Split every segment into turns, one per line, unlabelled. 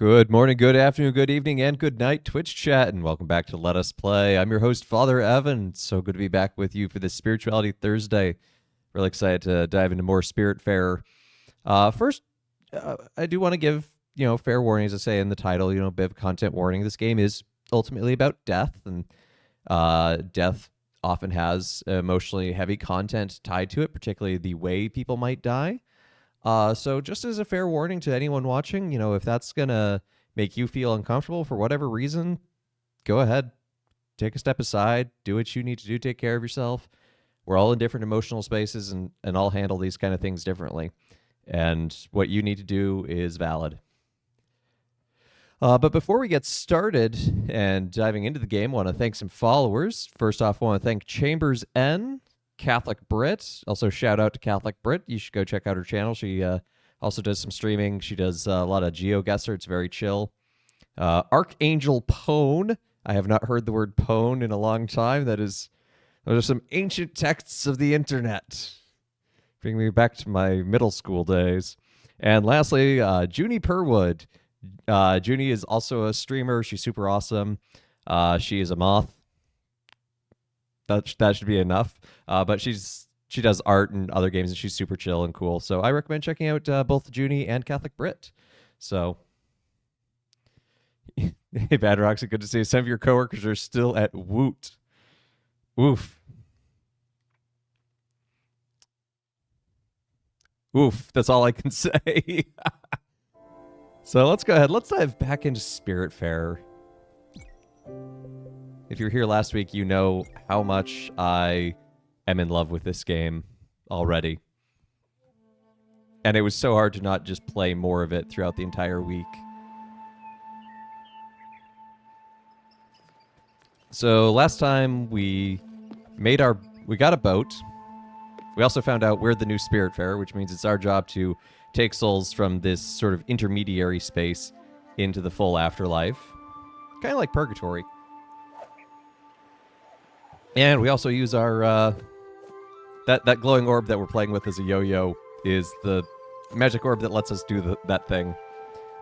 Good morning, good afternoon, good evening, and good night, Twitch chat, and welcome back to Let Us Play. I'm your host, Father Evan. So good to be back with you for this Spirituality Thursday. Really excited to dive into more Spiritfarer. First, I do want to give, fair warning, as I say in the title, a bit of content warning. This game is ultimately about death, and death often has emotionally heavy content tied to it, particularly the way people might die. So just as a fair warning to anyone watching, if that's going to make you feel uncomfortable for whatever reason, go ahead, take a step aside, do what you need to do, take care of yourself. We're all in different emotional spaces and all handle these kind of things differently. And what you need to do is valid. But before we get started and diving into the game, I want to thank some followers. First off, I want to thank Chambers N, Catholic Brit. Also, shout out to Catholic Brit. You should go check out her channel. She also does some streaming. She does a lot of GeoGuessr. It's very chill. Archangel Pone. I have not heard the word pone in a long time. Those are some ancient texts of the internet. Bring me back to my middle school days. And lastly, Junie Perwood. Junie is also a streamer. She's super awesome. She is a moth. That should be enough. But she does art and other games, and she's super chill and cool. So I recommend checking out both Junie and Catholic Brit. So, hey, Bad Roxy, good to see you. Some of your coworkers are still at Woot. Oof. Oof. That's all I can say. So let's go ahead. Let's dive back into Spiritfarer. If you were here last week, you know how much I am in love with this game already. And it was so hard to not just play more of it throughout the entire week. So last time we got a boat. We also found out we're the new Spiritfarer, which means it's our job to take souls from this sort of intermediary space into the full afterlife. Kind of like purgatory. And we also use our, that glowing orb that we're playing with as a yo-yo is the magic orb that lets us do that thing.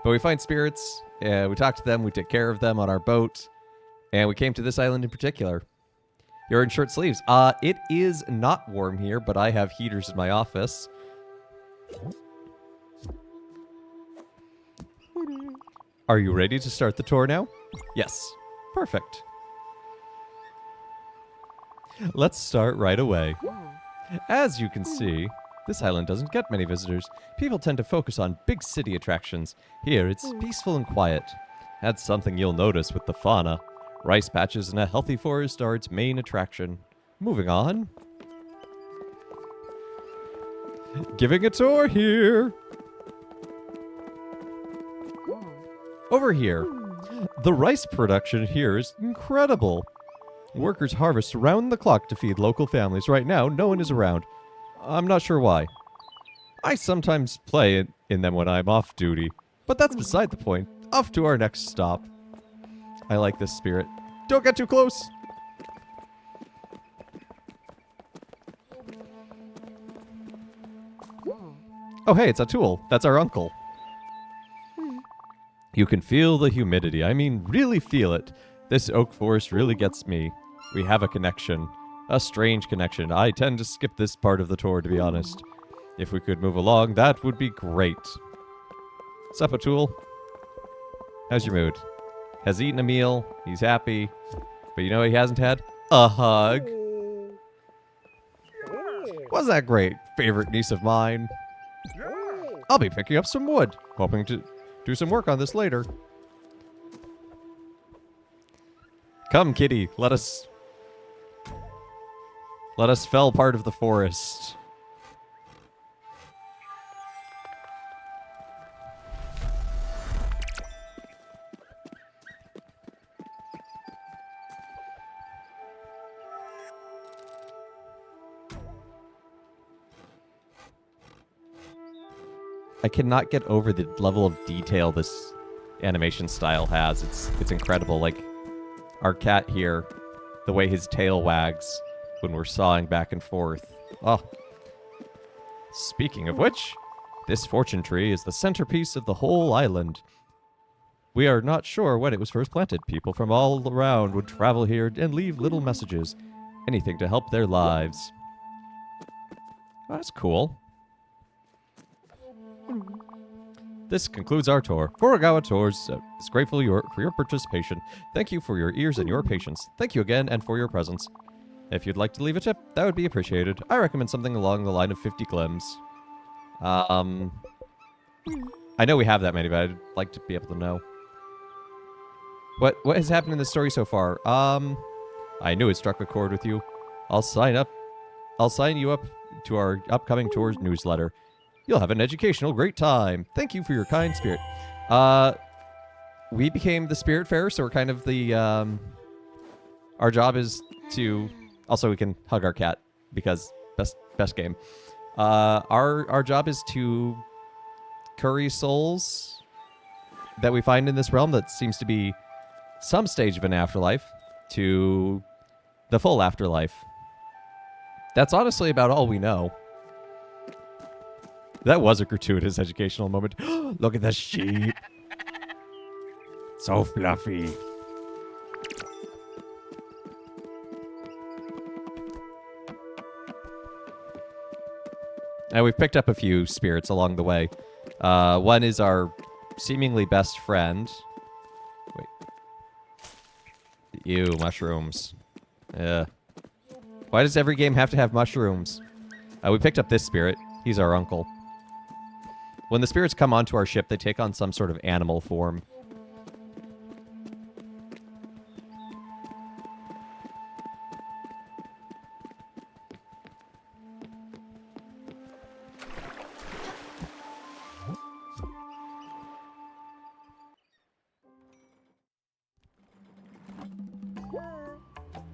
But we find spirits, we talk to them, we take care of them on our boat, and we came to this island in particular. You're in short sleeves. It is not warm here, but I have heaters in my office. Are you ready to start the tour now? Yes. Perfect. Let's start right away. As you can see, this island doesn't get many visitors. People tend to focus on big city attractions. Here, it's peaceful and quiet. That's something you'll notice with the fauna. Rice patches and a healthy forest are its main attraction. Moving on. Giving a tour here. Over here. The rice production here is incredible. Workers harvest around the clock to feed local families. Right now, no one is around. I'm not sure why. I sometimes play in them when I'm off duty. But that's beside the point. Off to our next stop. I like this spirit. Don't get too close! Oh hey, it's Atul. That's our uncle. You can feel the humidity. I mean, really feel it. This oak forest really gets me. We have a connection. A strange connection. I tend to skip this part of the tour, to be honest. If we could move along, that would be great. Sup, Atul? How's your mood? Has eaten a meal. He's happy. But you know what he hasn't had? A hug. Wasn't that great? Favorite niece of mine. I'll be picking up some wood. Hoping to do some work on this later. Come, kitty. Let us fell part of the forest. I cannot get over the level of detail this animation style has. It's incredible. Like, our cat here, the way his tail wags when we're sawing back and forth. Oh. Speaking of which, this fortune tree is the centerpiece of the whole island. We are not sure when it was first planted. People from all around would travel here and leave little messages. Anything to help their lives. Oh, that's cool. This concludes our tour. Furugawa Tours is grateful for your participation. Thank you for your ears and your patience. Thank you again and for your presence. If you'd like to leave a tip, that would be appreciated. I recommend something along the line of 50 glims. I know we have that many, but I'd like to be able to know. What has happened in the story so far? I knew it struck a chord with you. I'll sign you up to our upcoming tours newsletter. You'll have an educational great time. Thank you for your kind spirit. We became the Spiritfarer, so we're kind of the, our job is to, also we can hug our cat, because best game. Our job is to curry souls that we find in this realm that seems to be some stage of an afterlife to the full afterlife. That's honestly about all we know. That was a gratuitous educational moment. Look at the sheep. So fluffy. And we've picked up a few spirits along the way. One is our seemingly best friend. Wait. Ew, mushrooms. Yeah. Why does every game have to have mushrooms? We picked up this spirit. He's our uncle. When the spirits come onto our ship, they take on some sort of animal form.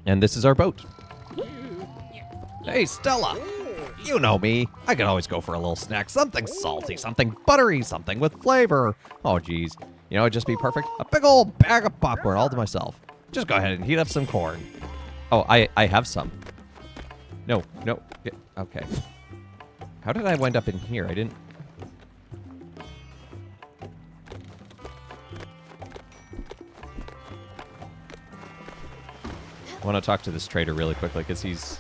And this is our boat. Hey, Stella! You know me. I can always go for a little snack. Something salty, something buttery, something with flavor. Oh, geez. You know, it'd just be perfect. A big old bag of popcorn all to myself. Just go ahead and heat up some corn. Oh, I have some. No. Yeah, okay. How did I wind up in here? I didn't... I want to talk to this trader really quickly, because he's...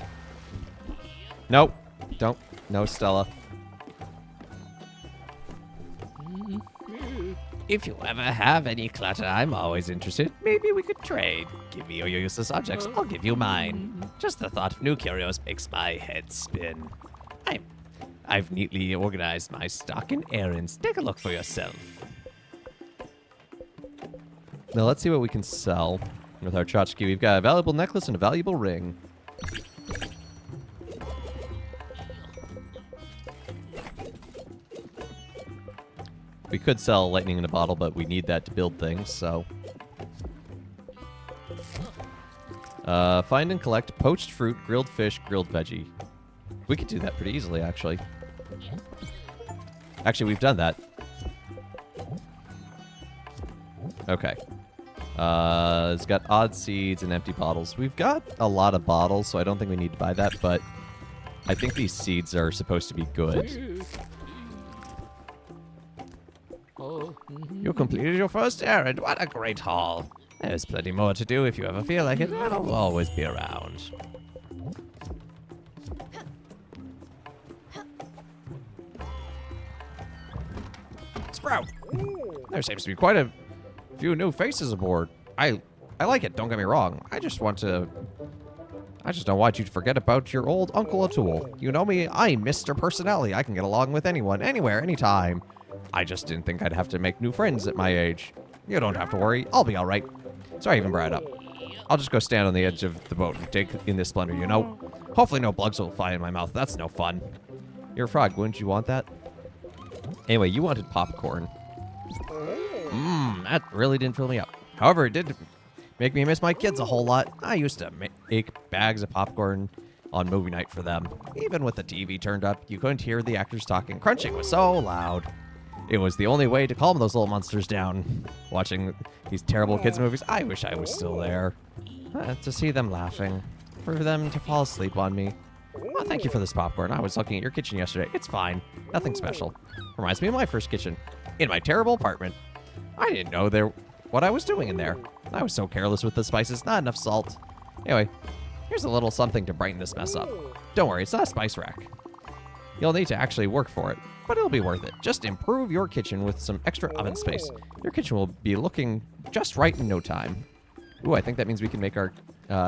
Nope. Don't. No, Stella.
If you ever have any clutter, I'm always interested. Maybe we could trade. Give me your useless objects, I'll give you mine. Just the thought of new curios makes my head spin. I've neatly organized my stock and errands. Take a look for yourself.
Now let's see what we can sell with our tchotchke. We've got a valuable necklace and a valuable ring. We could sell lightning in a bottle, but we need that to build things, so... Find and collect poached fruit, grilled fish, grilled veggie. We could do that pretty easily, actually. Actually, we've done that. Okay. It's got odd seeds and empty bottles. We've got a lot of bottles, so I don't think we need to buy that, but I think these seeds are supposed to be good.
You completed your first errand. What a great haul. There's plenty more to do if you ever feel like it. I'll always be around.
Sprout! There seems to be quite a few new faces aboard. I like it, don't get me wrong. I just don't want you to forget about your old Uncle O'Toole. You know me, I'm Mr. Personality. I can get along with anyone, anywhere, anytime. I just didn't think I'd have to make new friends at my age. You don't have to worry. I'll be all right. Sorry I even brought it up. I'll just go stand on the edge of the boat and take in this splendor, you know? Hopefully no bugs will fly in my mouth. That's no fun. You're a frog. Wouldn't you want that? Anyway, you wanted popcorn. That really didn't fill me up. However, it did make me miss my kids a whole lot. I used to make bags of popcorn on movie night for them. Even with the TV turned up, you couldn't hear the actors talking. Crunching was so loud. It was the only way to calm those little monsters down. Watching these terrible kids' movies, I wish I was still there. To see them laughing. For them to fall asleep on me. Well, thank you for this popcorn. I was looking at your kitchen yesterday. It's fine. Nothing special. Reminds me of my first kitchen. In my terrible apartment. I didn't know there
what I was doing in there. I was so careless with the spices, not enough salt. Anyway, here's a little something to brighten this mess up. Don't worry, it's not a spice rack. You'll need to actually work for it, but it'll be worth it. Just improve your kitchen with some extra oven space. Your kitchen will be looking just right in no time. Ooh, I think that means we can make our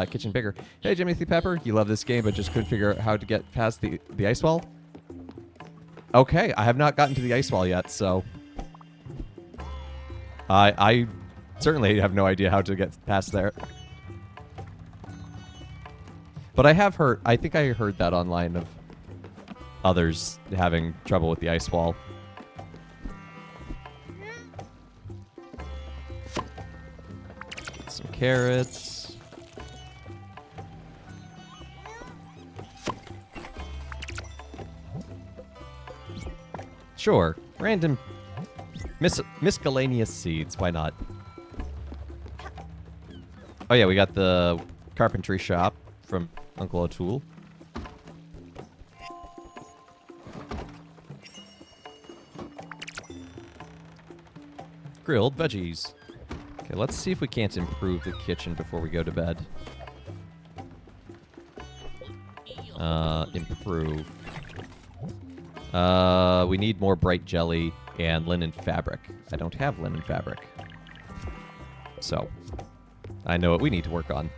kitchen bigger. Hey, Timothy Pepper, you love this game, but just couldn't figure out how to get past the ice wall? Okay, I have not gotten to the ice wall yet, so... I certainly have no idea how to get past there. But I have heard, I think I heard that online of others having trouble with the ice wall. Some carrots. Sure, random miscellaneous seeds, why not? Oh yeah, we got the carpentry shop from Uncle O'Toole. Grilled veggies. Okay, let's see if we can't improve the kitchen before we go to bed. Improve. We need more bright jelly and linen fabric. I don't have linen fabric. So, I know what we need to work on.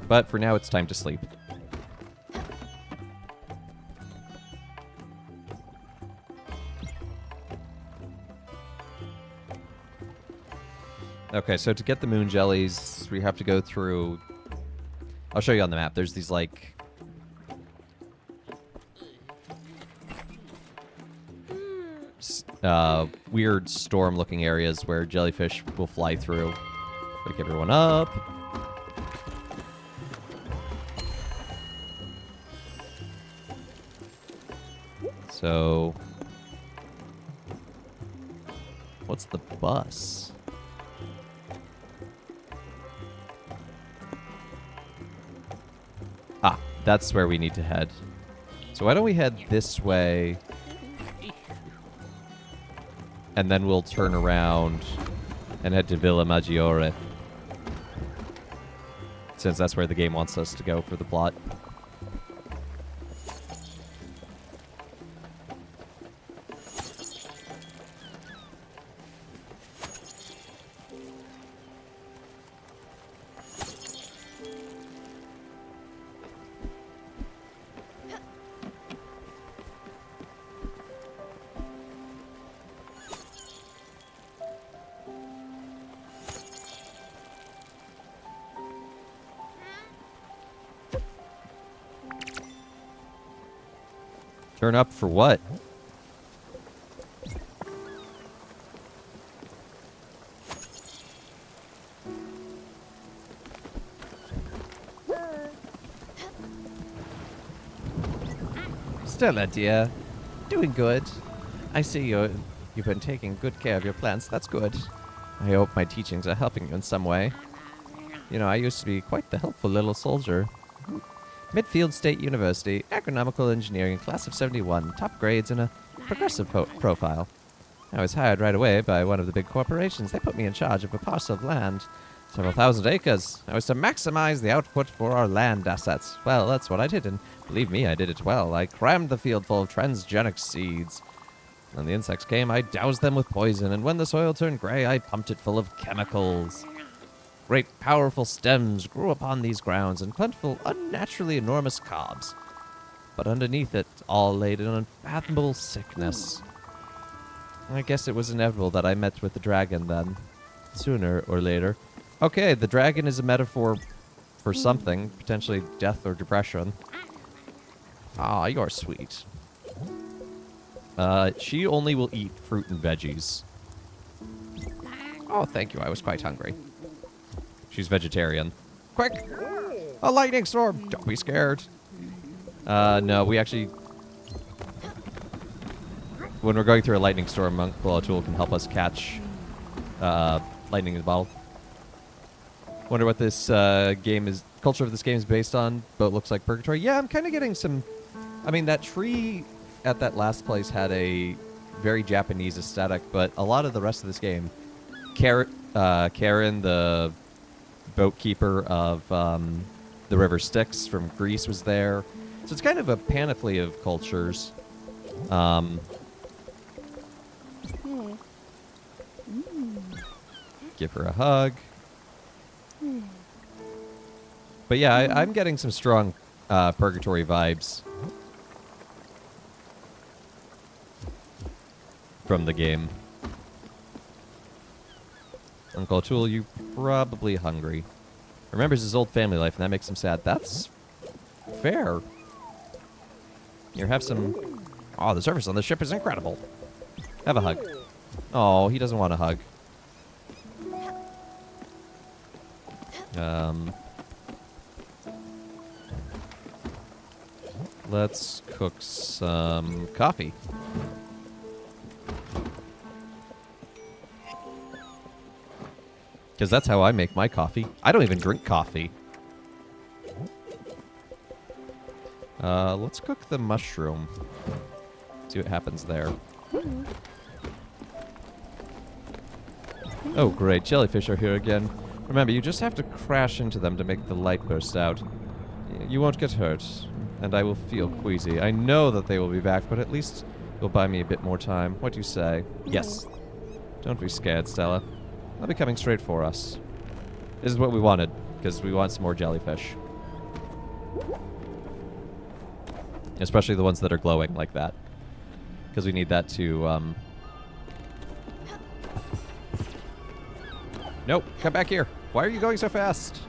But for now, it's time to sleep. Okay, so to get the moon jellies, we have to go through... I'll show you on the map. There's these, like... weird storm-looking areas where jellyfish will fly through. Wake everyone up. So... what's the bus? Ah, that's where we need to head. So why don't we head this way, and then we'll turn around and head to Villa Maggiore, since that's where the game wants us to go for the plot. Turn up for what? Stella, dear. Doing good. I see you've been taking good care of your plants. That's good. I hope my teachings are helping you in some way. You know, I used to be quite the helpful little soldier. Midfield State University, Agronomical Engineering, class of 71, top grades and a progressive profile. I was hired right away by one of the big corporations. They put me in charge of a parcel of land, several thousand acres. I was to maximize the output for our land assets. Well, that's what I did, and believe me, I did it well. I crammed the field full of transgenic seeds. When the insects came, I doused them with poison, and when the soil turned gray, I pumped it full of chemicals. Great powerful stems grew upon these grounds, and plentiful, unnaturally enormous cobs. But underneath it all laid an unfathomable sickness. I guess it was inevitable that I met with the dragon then, sooner or later. Okay, the dragon is a metaphor for something, potentially death or depression. Ah, you're sweet. She only will eat fruit and veggies. Oh, thank you, I was quite hungry. She's vegetarian. Quick! A lightning storm! Don't be scared. No, we actually... when we're going through a lightning storm, Uncle O'Toole can help us catch lightning in the bottle. Wonder what this game is... culture of this game is based on, but it looks like purgatory. Yeah, I'm kind of getting some... I mean, that tree at that last place had a very Japanese aesthetic, but a lot of the rest of this game...
Karen, the boat keeper of the River Styx from Greece, was there. So it's kind of a panoply of cultures. Give her a hug. But yeah, I'm getting some strong purgatory vibes from the game. Uncle O'Toole, you probably hungry. Remembers his old family life, and that makes him sad. That's fair. Here, have some... Oh, the service on the ship is incredible. Have a hug. Oh, he doesn't want a hug. Let's cook some coffee. Because that's how I make my coffee. I don't even drink coffee. Let's cook the mushroom. See what happens there. Oh, great. Jellyfish are here again. Remember, you just have to crash into them to make the light burst out. You won't get hurt, and I will feel queasy. I know that they will be back, but at least you'll buy me a bit more time. What do you say? Yes. Don't be scared, Stella. They'll be coming straight for us. This is what we wanted, because we want some more jellyfish. Especially the ones that are glowing like that. Because we need that to, Nope, come back here. Why are you going so fast?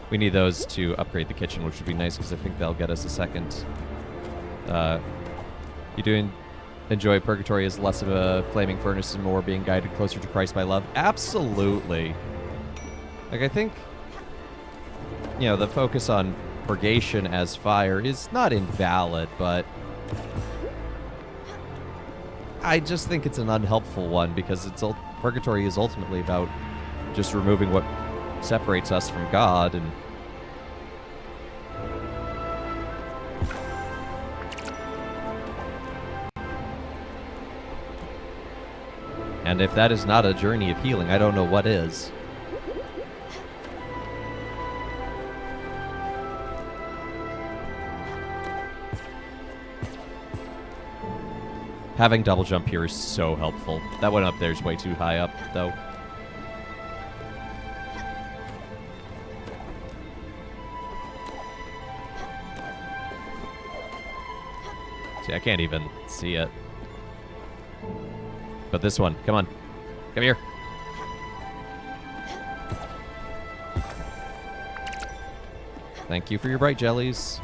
We need those to upgrade the kitchen, which would be nice, because I think they'll get us a second. You doing... Enjoy Purgatory as less of a flaming furnace and more being guided closer to Christ by love? Absolutely. Like, I think, you know, the focus on purgation as fire is not invalid, but I just think it's an unhelpful one, because Purgatory is ultimately about just removing what separates us from God, and if that is not a journey of healing, I don't know what is. Having double jump here is so helpful. That one up there is way too high up, though. See, I can't even see it. But this one, come on. Come here. Thank you for your bright jellies.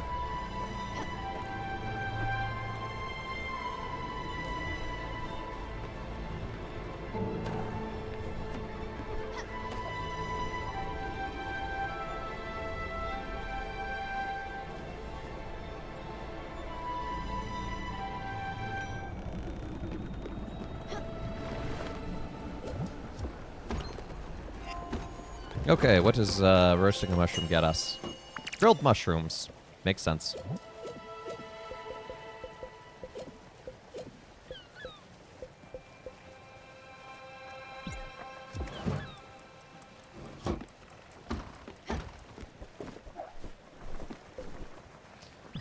Okay, what does roasting a mushroom get us? Grilled mushrooms. Makes sense.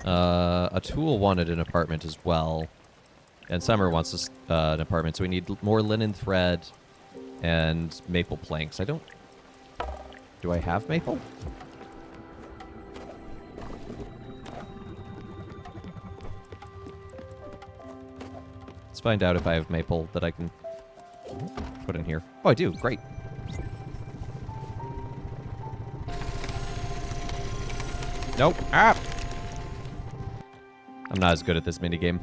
Atul wanted an apartment as well. And Summer wants an apartment, so we need more linen thread and maple planks. I don't... Do I have maple? Let's find out if I have maple that I can put in here. Oh, I do. Great. Nope. Ah! I'm not as good at this minigame.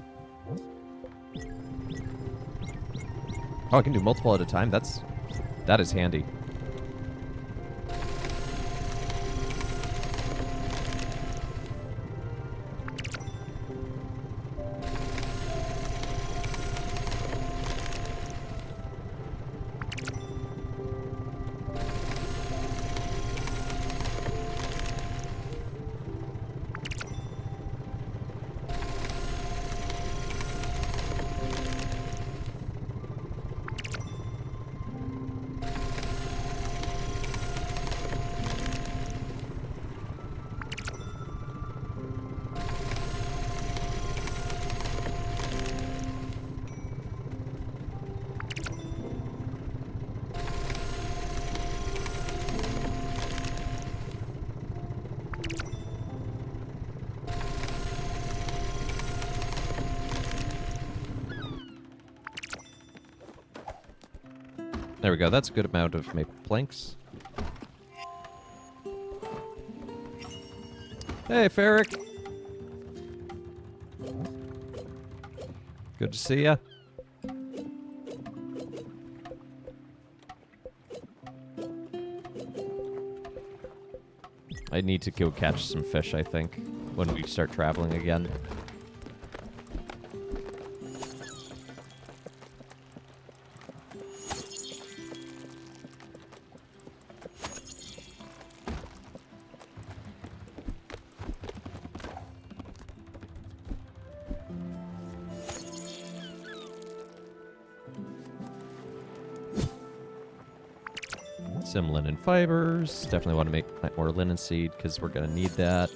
Oh, I can do multiple at a time? That is handy. There we go. That's a good amount of maple planks. Hey, Ferric. Good to see ya. I need to go catch some fish, I think, when we start traveling again. Some linen fibers. Definitely want to plant more linen seed because we're going to need that.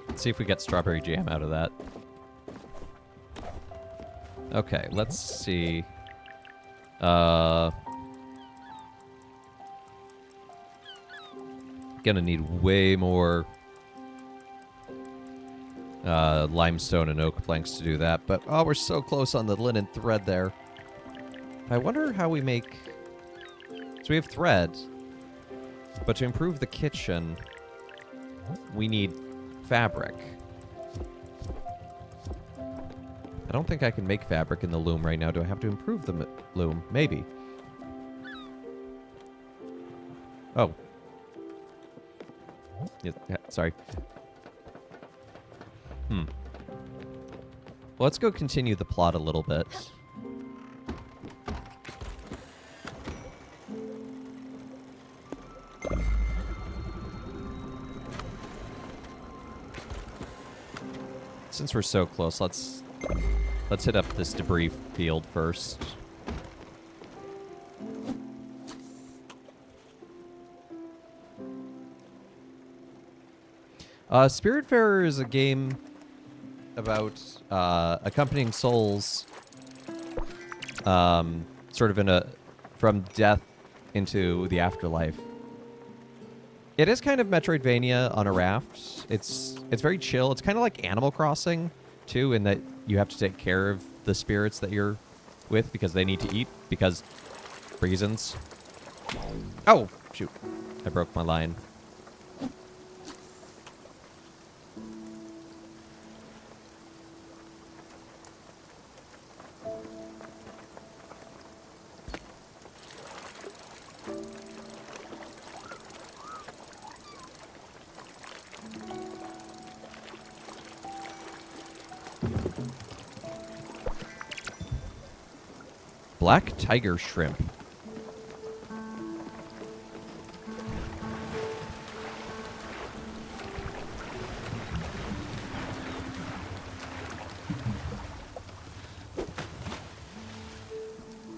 Let's see if we get strawberry jam out of that. Okay, let's see. Gonna need way more limestone and oak planks to do that, but oh, we're so close on the linen thread there. I wonder how we make... So we have thread, but to improve the kitchen, we need fabric. I don't think I can make fabric in the loom right now. Do I have to improve the loom? Maybe. Oh. Yeah, sorry. Well, let's go continue the plot a little bit. Since we're so close, let's hit up this debris field first. Spiritfarer is a game about accompanying souls, sort of from death into the afterlife. It is kind of Metroidvania on a raft. It's very chill. It's kind of like Animal Crossing, too, in that you have to take care of the spirits that you're with because they need to eat, because reasons. Oh, shoot. I broke my line. Black tiger shrimp.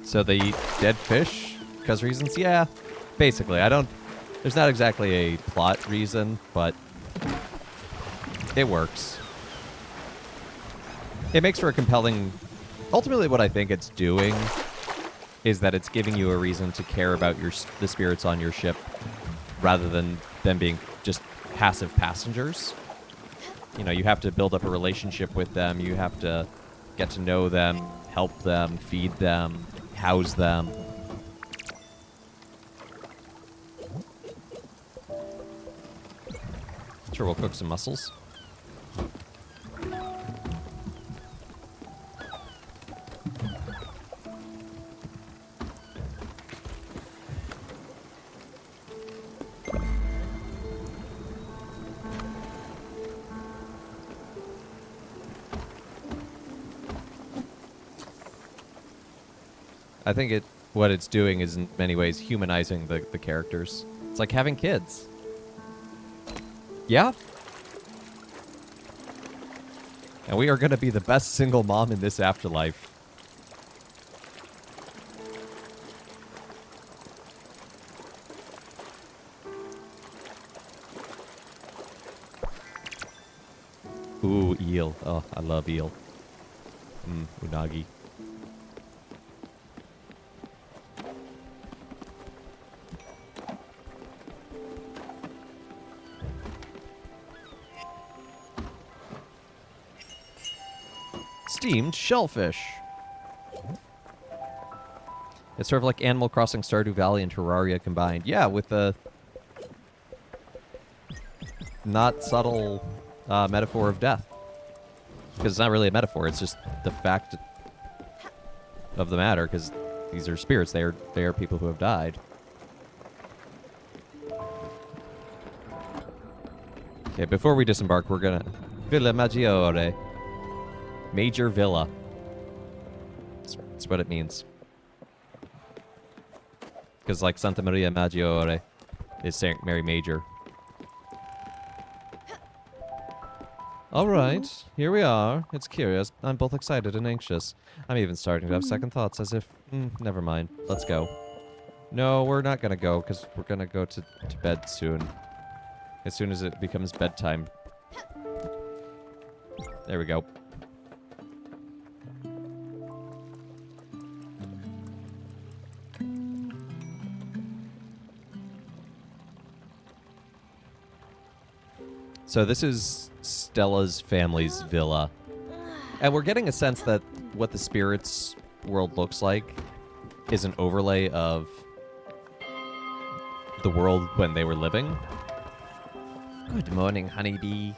So they eat dead fish because reasons? Yeah, basically. There's not exactly a plot reason, but it works. It makes for a compelling... Ultimately, what I think it's doing is that it's giving you a reason to care about the spirits on your ship rather than them being just passive passengers. You know, you have to build up a relationship with them. You have to get to know them, help them, feed them, house them. Sure, we'll cook some mussels. I think what it's doing is in many ways humanizing the characters. It's like having kids. Yeah. And we are going to be the best single mom in this afterlife. Ooh, eel. Oh, I love eel. Unagi. Steamed shellfish. It's sort of like Animal Crossing Stardew Valley and Terraria combined. Yeah, with the not subtle metaphor of death. Because it's not really a metaphor, it's just the fact of the matter, because these are spirits, they are people who have died. Okay, before we disembark, we're gonna... Villa Maggiore. Major Villa. That's what it means. Because, like, Santa Maria Maggiore is St. Mary Major. Alright, here we are. It's curious. I'm both excited and anxious. I'm even starting to have second thoughts, as if... never mind. Let's go. No, we're not gonna go, because we're gonna go to bed soon. As soon as it becomes bedtime. There we go. So this is Stella's family's villa. And we're getting a sense that what the spirits world looks like is an overlay of the world when they were living. Good morning, honeybee.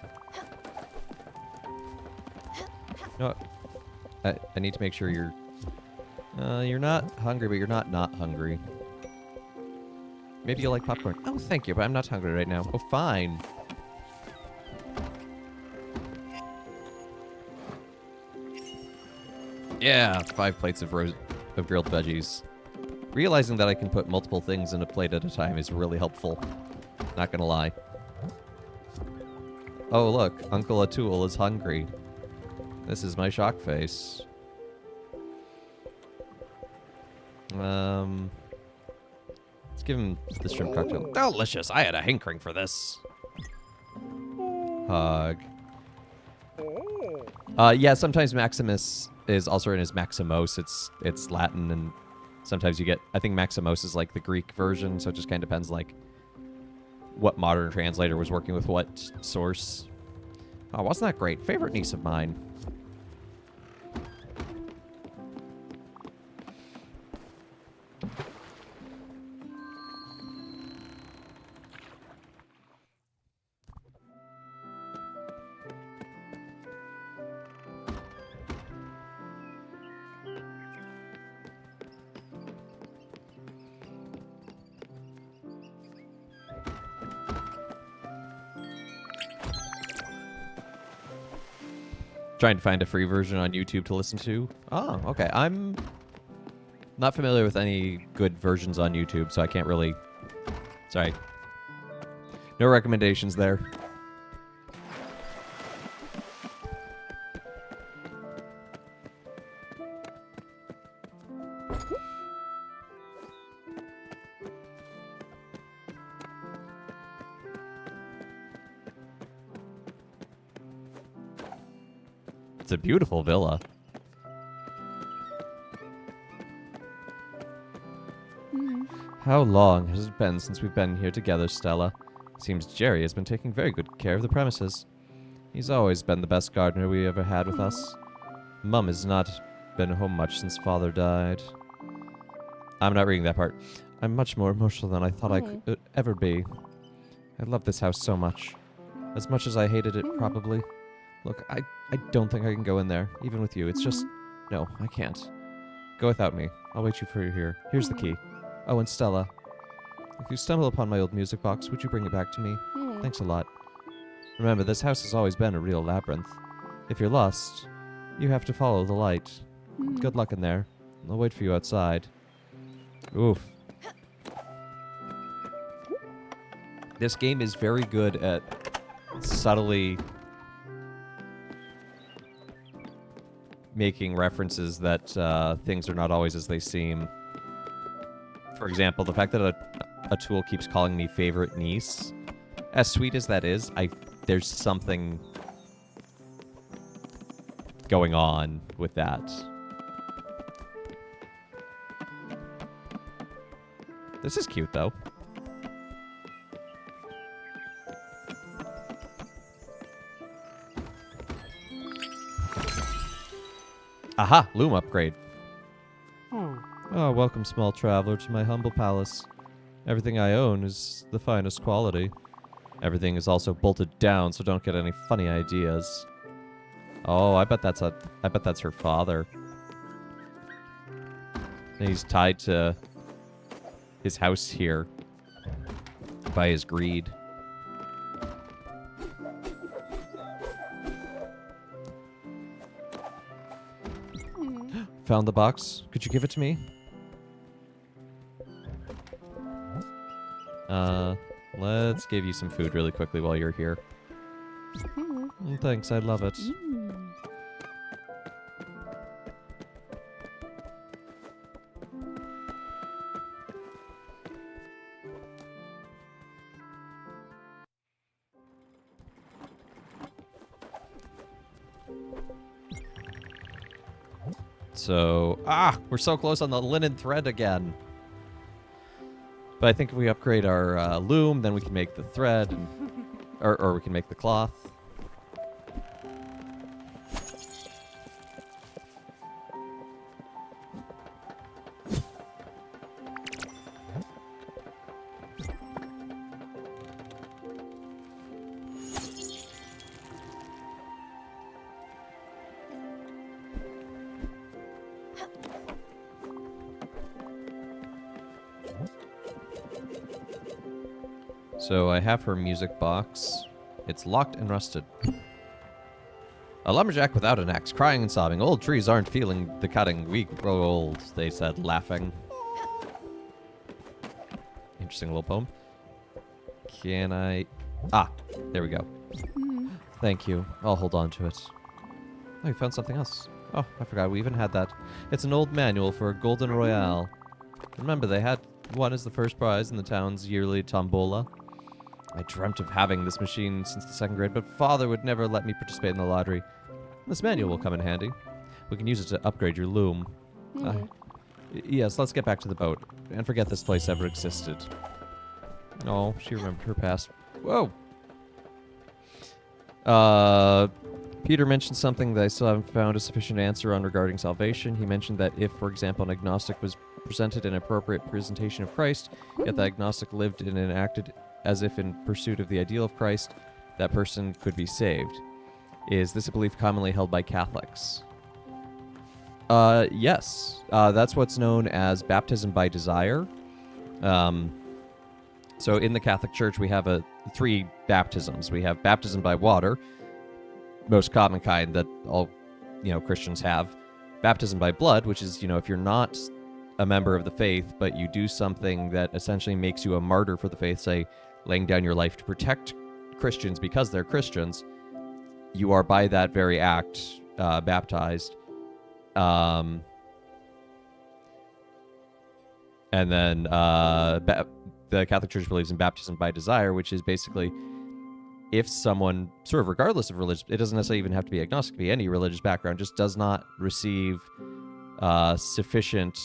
No, I need to make sure you're not hungry, but you're not hungry. Maybe you like popcorn. Oh, thank you, but I'm not hungry right now. Oh, fine. Yeah, 5 plates of grilled veggies. Realizing that I can put multiple things in a plate at a time is really helpful. Not gonna lie. Oh, look, Uncle Atul is hungry. This is my shock face. Let's give him the shrimp cocktail.
Delicious. I had a hankering for this.
Hug. Yeah, sometimes Maximus is also written as Maximos. It's Latin, and sometimes you get... I think Maximos is like the Greek version, so it just kind of depends like what modern translator was working with what source. Oh, wasn't that great? Favorite niece of mine. Trying to find a free version on YouTube to listen to. Oh, okay. I'm not familiar with any good versions on YouTube, so I can't really... Sorry. No recommendations there. It's a beautiful villa. How long has it been since we've been here together, Stella? Seems Jerry has been taking very good care of the premises. He's always been the best gardener we ever had with us. Mum has not been home much since Father died. I'm not reading that part. I'm much more emotional than I thought I could ever be. I love this house so much. As much as I hated it, probably. Look, I don't think I can go in there, even with you. It's just... No, I can't. Go without me. I'll wait for you here. Here's the key. Oh, and Stella. If you stumble upon my old music box, would you bring it back to me? Thanks a lot. Remember, this house has always been a real labyrinth. If you're lost, you have to follow the light. Good luck in there. I'll wait for you outside. Oof. This game is very good at subtly making references that things are not always as they seem. For example, the fact that a tool keeps calling me favorite niece, as sweet as that is, there's something going on with that. This is cute, though. Aha! Loom upgrade. Oh, welcome, small traveler, to my humble palace. Everything I own is the finest quality. Everything is also bolted down, so don't get any funny ideas. Oh, I bet that's her father. And he's tied to his house here by his greed. Found the box. Could you give it to me? Let's give you some food really quickly while you're here. Thanks, I'd love it. So, we're so close on the linen thread again. But I think if we upgrade our loom, then we can make the thread, and, or we can make the cloth. So I have her music box. It's locked and rusted. A lumberjack without an axe, crying and sobbing. Old trees aren't feeling the cutting. We grow old, they said, laughing. Interesting little poem. Can I... there we go. Thank you. I'll hold on to it. Oh, you found something else. Oh, I forgot we even had that. It's an old manual for a golden royale. Remember, they had one as the first prize in the town's yearly tombola. I dreamt of having this machine since the 2nd grade, but Father would never let me participate in the lottery. This manual will come in handy. We can use it to upgrade your loom. Yes, let's get back to the boat, and forget this place ever existed. Oh, she remembered her past. Whoa! Peter mentioned something that I still haven't found a sufficient answer on regarding salvation. He mentioned that if, for example, an agnostic was presented an appropriate presentation of Christ, yet the agnostic lived and acted as if in pursuit of the ideal of Christ, that person could be saved. Is this a belief commonly held by Catholics? Yes. That's what's known as baptism by desire. So in the Catholic Church, we have 3 baptisms. We have baptism by water, most common kind that all, Christians have. Baptism by blood, which is, if you're not a member of the faith, but you do something that essentially makes you a martyr for the faith, say, laying down your life to protect Christians because they're Christians, you are by that very act baptized. And then the Catholic Church believes in baptism by desire, which is basically if someone, sort of regardless of religion, it doesn't necessarily even have to be agnostic, be any religious background, just does not receive sufficient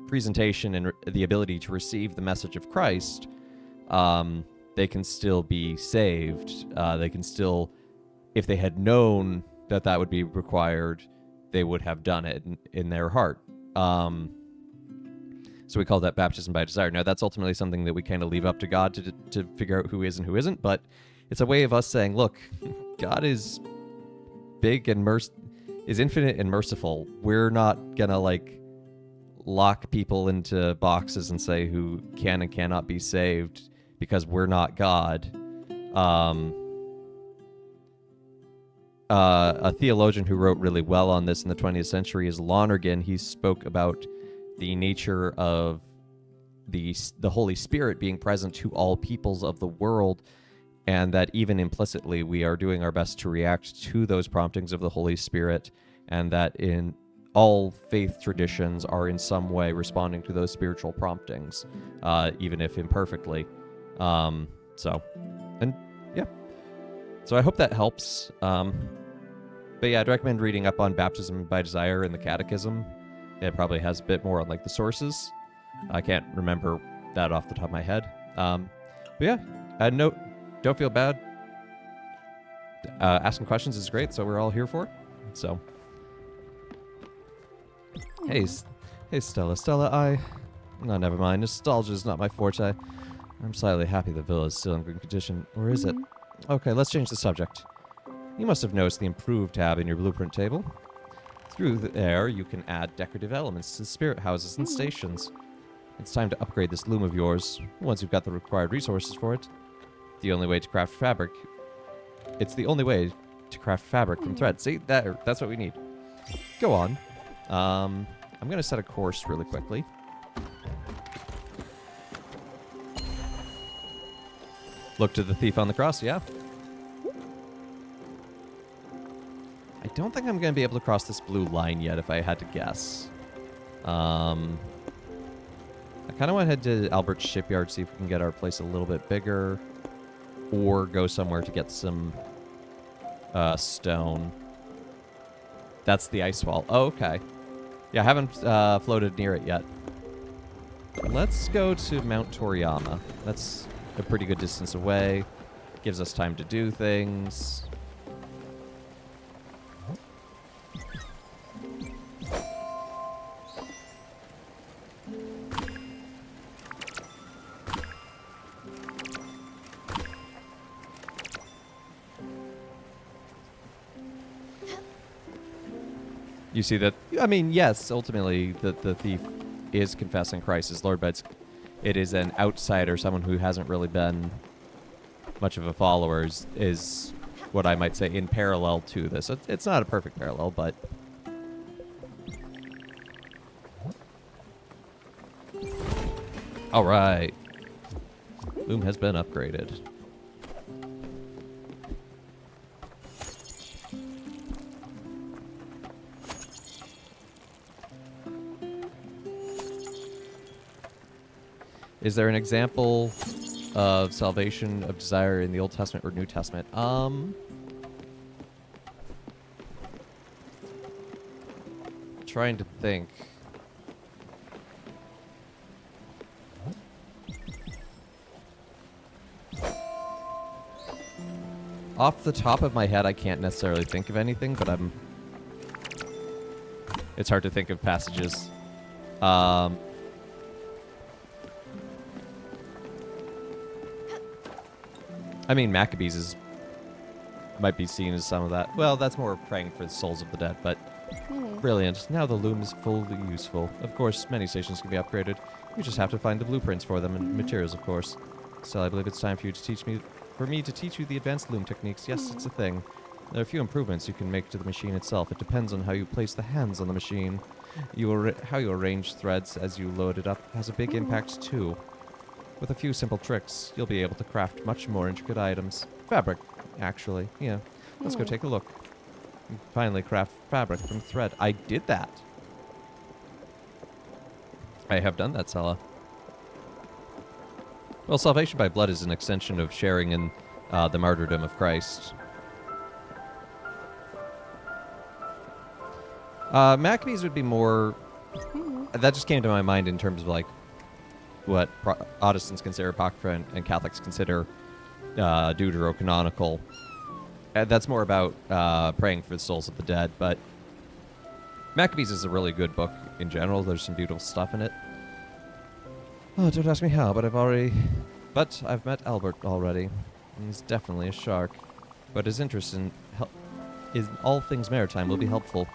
presentation and the ability to receive the message of Christ, they can still be saved. They can still, if they had known that would be required, they would have done it in their heart. So we call that baptism by desire. Now, that's ultimately something that we kind of leave up to God to figure out who is and who isn't, but it's a way of us saying, look, God is big and is infinite and merciful. We're not gonna lock people into boxes and say who can and cannot be saved because we're not God. A theologian who wrote really well on this in the 20th century is Lonergan. He spoke about the nature of the Holy Spirit being present to all peoples of the world, and that even implicitly we are doing our best to react to those promptings of the Holy Spirit, and that in all faith traditions are in some way responding to those spiritual promptings, even if imperfectly. So I hope that helps. But yeah, I'd recommend reading up on baptism by desire in the Catechism. It probably has a bit more on like the sources. I can't remember that off the top of my head. But yeah, don't feel bad. Asking questions is great, so we're all here for. So, hey Stella, no, never mind. Nostalgia is not my forte. I'm slightly happy the villa is still in good condition, or is it? Okay, let's change the subject. You must have noticed the Improve tab in your blueprint table. Through there, you can add decorative elements to spirit houses and stations. It's time to upgrade this loom of yours, once you've got the required resources for it. It's the only way to craft fabric from thread. See, that's what we need. Go on. I'm going to set a course really quickly. Look to the thief on the cross, yeah. I don't think I'm going to be able to cross this blue line yet, if I had to guess. I kind of want to head to Albert's shipyard, see if we can get our place a little bit bigger, or go somewhere to get some stone. That's the ice wall. Oh, okay. Yeah, I haven't floated near it yet. Let's go to Mount Toriyama. That's a pretty good distance away. Gives us time to do things. You see that? I mean, yes, ultimately, the thief is confessing Christ as Lord, but it is an outsider, someone who hasn't really been much of a follower, is what I might say in parallel to this. It's not a perfect parallel, but... All right. Loom has been upgraded. Is there an example of salvation of desire in the Old Testament or New Testament? Trying to think. Off the top of my head, I can't necessarily think of anything, but it's hard to think of passages. I mean, Maccabees might be seen as some of that. Well, that's more praying for the souls of the dead, but brilliant. Now the loom is fully useful. Of course, many stations can be upgraded. You just have to find the blueprints for them and materials, of course. Still, I believe it's time for me to teach you the advanced loom techniques. Yes, it's a thing. There are a few improvements you can make to the machine itself. It depends on how you place the hands on the machine. How you arrange threads as you load it up has a big impact too. With a few simple tricks, you'll be able to craft much more intricate items. Fabric, actually. Yeah. Let's go take a look. Finally craft fabric from thread. I did that. I have done that, Sella. Well, salvation by blood is an extension of sharing in the martyrdom of Christ. Maccabees would be more... That just came to my mind in terms of, like, what Protestants consider apocrypha and Catholics consider deuterocanonical. That's more about praying for the souls of the dead, but Maccabees is a really good book in general. There's some beautiful stuff in it. Oh, don't ask me how, but I've met Albert already. He's definitely a shark, but his interest in all things maritime will be helpful,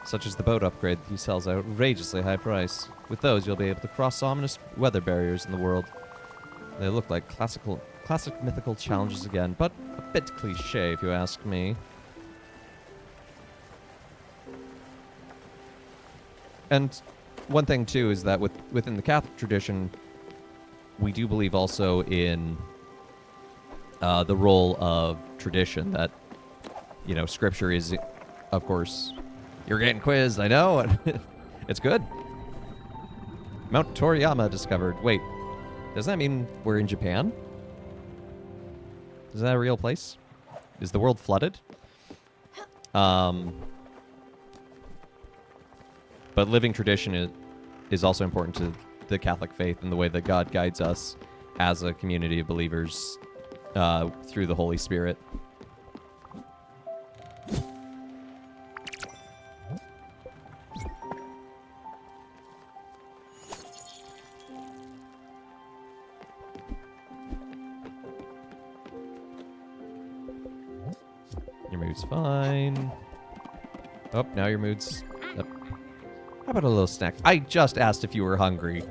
such as the boat upgrade he sells at outrageously high price. With those, you'll be able to cross ominous weather barriers in the world. They look like classic mythical challenges again, but a bit cliché if you ask me. And one thing, too, is that within the Catholic tradition, we do believe also in the role of tradition. That, you know, Scripture is, of course, you're getting quizzed. I know. It's good. Mount Toriyama discovered. Wait, does that mean we're in Japan? Is that a real place? Is the world flooded? But living tradition is also important to the Catholic faith and the way that God guides us as a community of believers through the Holy Spirit. Your mood's fine. Oh, now your mood's up. How about a little snack? I just asked if you were hungry.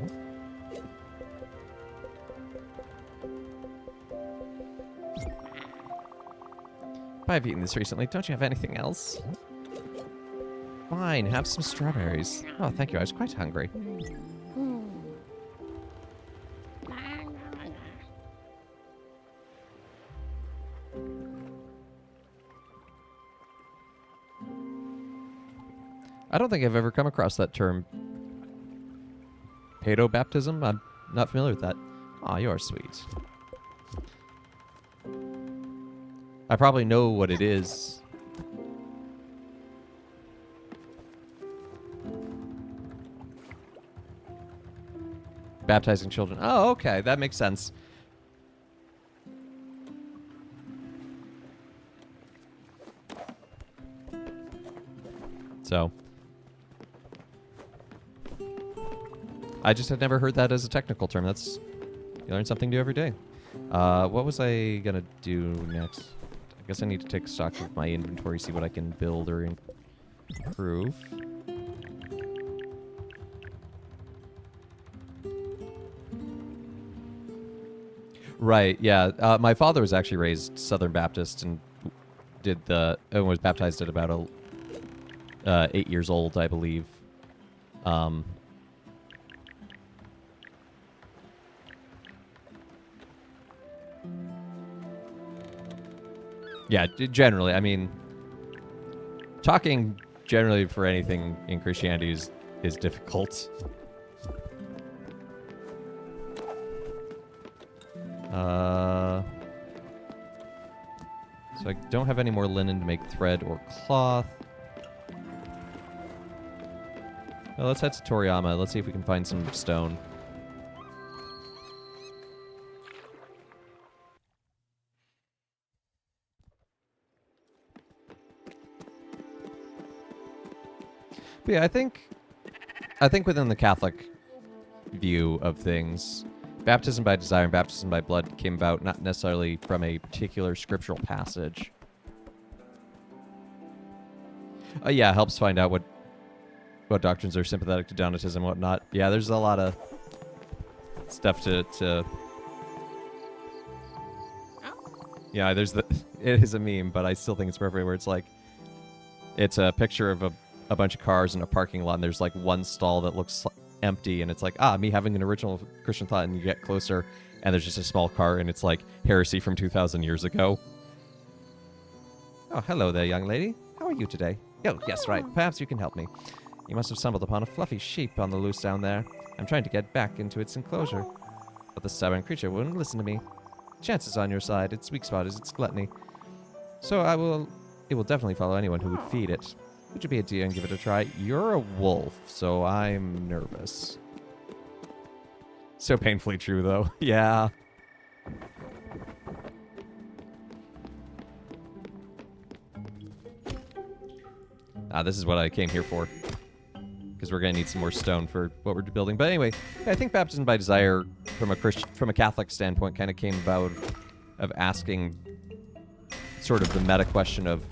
I've eaten this recently. Don't you have anything else? Fine, have some strawberries. Oh, thank you. I was quite hungry. I don't think I've ever come across that term. Paedo-baptism? I'm not familiar with that. Aw, you're sweet. I probably know what it is. Baptizing children. Oh, okay. That makes sense. So, I just had never heard that as a technical term. That's, you learn something new every day. What was I gonna do next? I guess I need to take stock of my inventory, see what I can build or improve. Right, yeah. My father was actually raised Southern Baptist and was baptized at about 8 years old, I believe. Yeah, generally, I mean, talking generally for anything in Christianity is difficult. So I don't have any more linen to make thread or cloth. Well, let's head to Toriyama. Let's see if we can find some stone. But yeah, I think within the Catholic view of things, baptism by desire and baptism by blood came about not necessarily from a particular scriptural passage. Yeah, helps find out what doctrines are sympathetic to Donatism and whatnot. Yeah, there's a lot of stuff to yeah, it is a meme, but I still think it's perfect, where it's like, it's a picture of a bunch of cars in a parking lot, and there's like one stall that looks empty, and it's like, me having an original Christian thought, and you get closer, and there's just a small car, and it's like heresy from 2,000 years ago. Oh, hello there, young lady. How are you today? Oh, yes, right. Perhaps you can help me. You must have stumbled upon a fluffy sheep on the loose down there. I'm trying to get back into its enclosure, but the stubborn creature wouldn't listen to me. Chances on your side. Its weak spot is its gluttony. So it will definitely follow anyone who would feed it. Would you be a dear and give it a try? You're a wolf, so I'm nervous. So painfully true, though. Yeah. This is what I came here for. Because we're going to need some more stone for what we're building. But anyway, I think baptism by desire from a Catholic standpoint kind of came about of asking sort of the meta question of,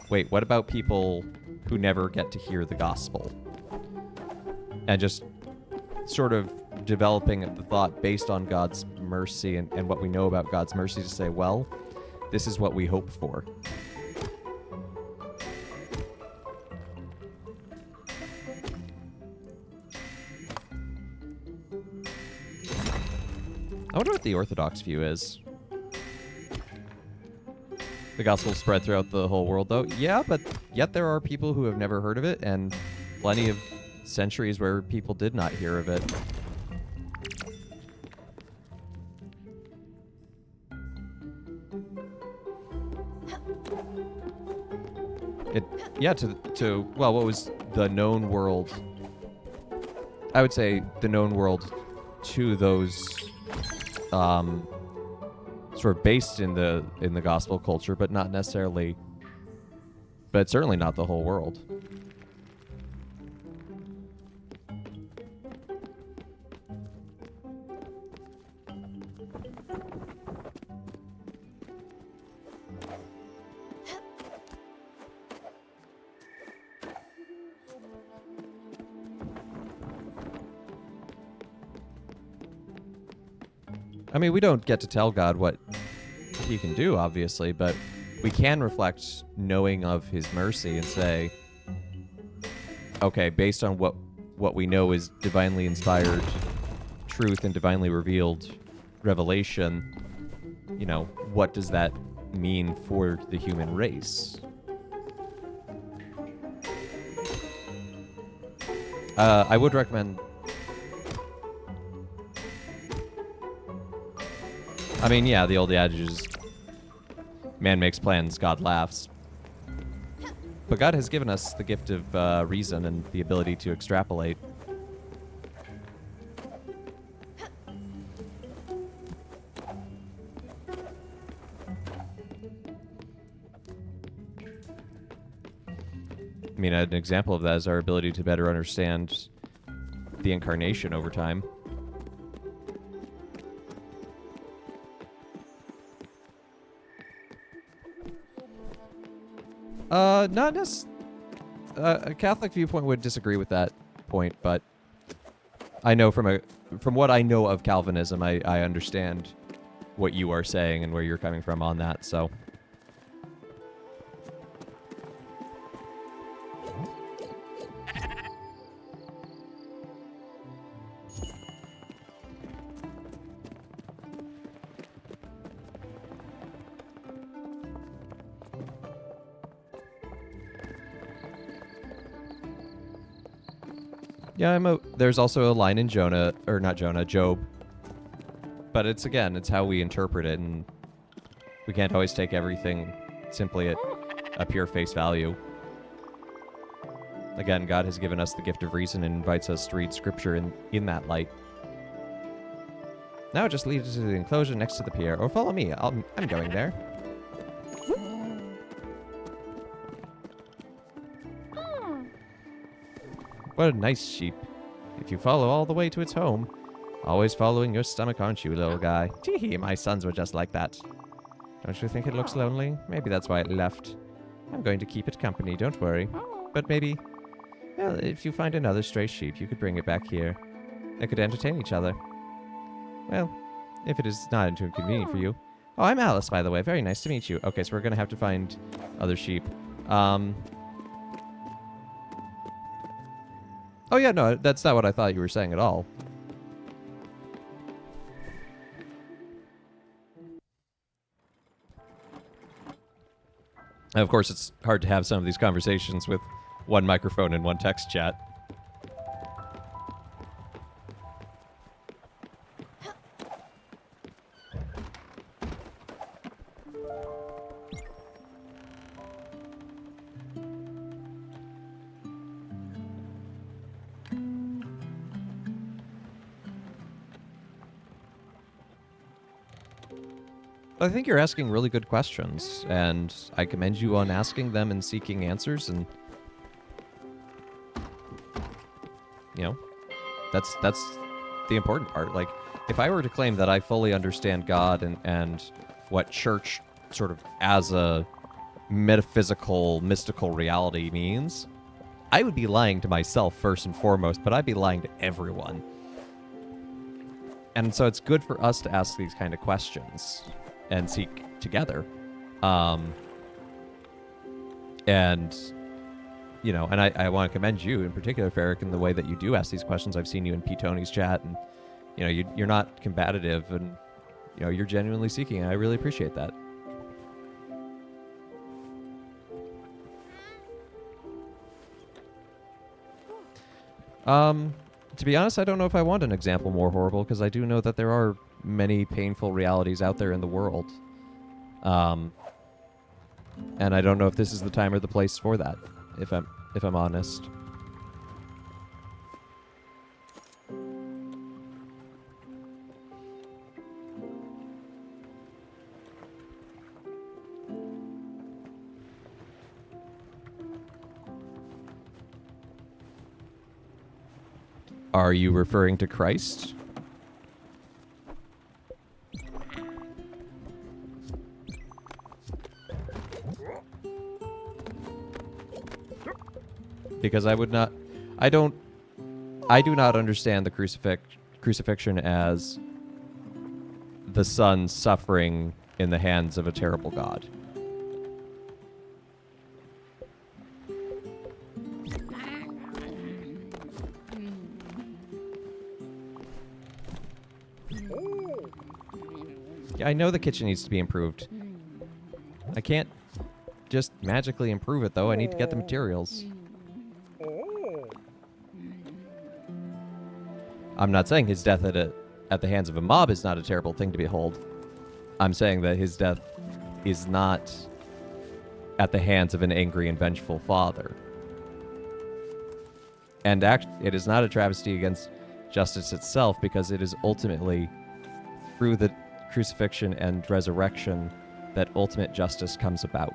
wait, what about people who never get to hear the gospel? And just sort of developing the thought based on God's mercy and what we know about God's mercy to say, well, this is what we hope for. I wonder what the Orthodox view is. the gospel spread throughout the whole world, though. Yeah, but yet there are people who have never heard of it, and plenty of centuries where people did not hear of it. Well, what was the known world? I would say the known world to those sort of based in the gospel culture, but not necessarily, but certainly not the whole world. I mean, we don't get to tell God what he can do, obviously, but we can reflect knowing of his mercy and say, okay, based on what we know is divinely inspired truth and divinely revealed revelation, you know, what does that mean for the human race? I would recommend... I mean, yeah, the old adage is, man makes plans, God laughs. But God has given us the gift of reason and the ability to extrapolate. I mean, an example of that is our ability to better understand the incarnation over time. Not a Catholic viewpoint would disagree with that point, but I know from what I know of Calvinism, I understand what you are saying and where you're coming from on that, so. Yeah, there's also a line in Job. But it's how we interpret it, and we can't always take everything simply at a pure face value. Again, God has given us the gift of reason and invites us to read scripture in that light. Now just lead us to the enclosure next to the pier, or follow me. I'm going there. What a nice sheep. If you follow all the way to its home, always following your stomach, aren't you, little guy? Tee-hee, my sons were just like that. Don't you think it looks lonely? Maybe that's why it left. I'm going to keep it company, don't worry. But maybe, well, if you find another stray sheep, you could bring it back here. They could entertain each other. Well, if it is not too inconvenient for you. Oh, I'm Alice, by the way. Very nice to meet you. Okay, so we're going to have to find other sheep. Oh, yeah, no, that's not what I thought you were saying at all. And of course, it's hard to have some of these conversations with one microphone and one text chat. I think you're asking really good questions, and I commend you on asking them and seeking answers, and you know, that's the important part. Like, if I were to claim that I fully understand God and what church sort of as a metaphysical, mystical reality means, I would be lying to myself first and foremost, but I'd be lying to everyone. And so it's good for us to ask these kind of questions and seek together. And, you know, and I want to commend you in particular, Ferric, in the way that you do ask these questions. I've seen you in P. Tony's chat, and, you know, you're not combative, and, you know, you're genuinely seeking, and I really appreciate that. To be honest, I don't know if I want an example more horrible, because I do know that there are many painful realities out there in the world. And I don't know if this is the time or the place for that, if I'm honest. Are you referring to Christ? Because I do not understand the crucifixion as the Son suffering in the hands of a terrible God. Yeah, I know the kitchen needs to be improved. I can't just magically improve it, though. I need to get the materials. I'm not saying his death at the hands of a mob is not a terrible thing to behold. I'm saying that his death is not at the hands of an angry and vengeful father. And it is not a travesty against justice itself, because it is ultimately through the crucifixion and resurrection that ultimate justice comes about.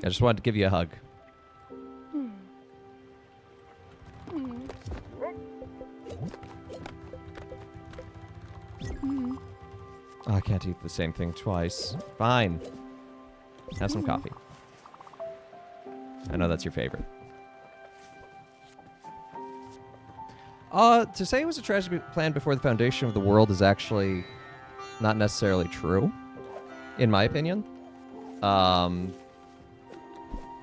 I just wanted to give you a hug. Oh, I can't eat the same thing twice. Fine. Have some coffee. I know that's your favorite. To say it was a tragedy planned before the foundation of the world is actually not necessarily true, in my opinion.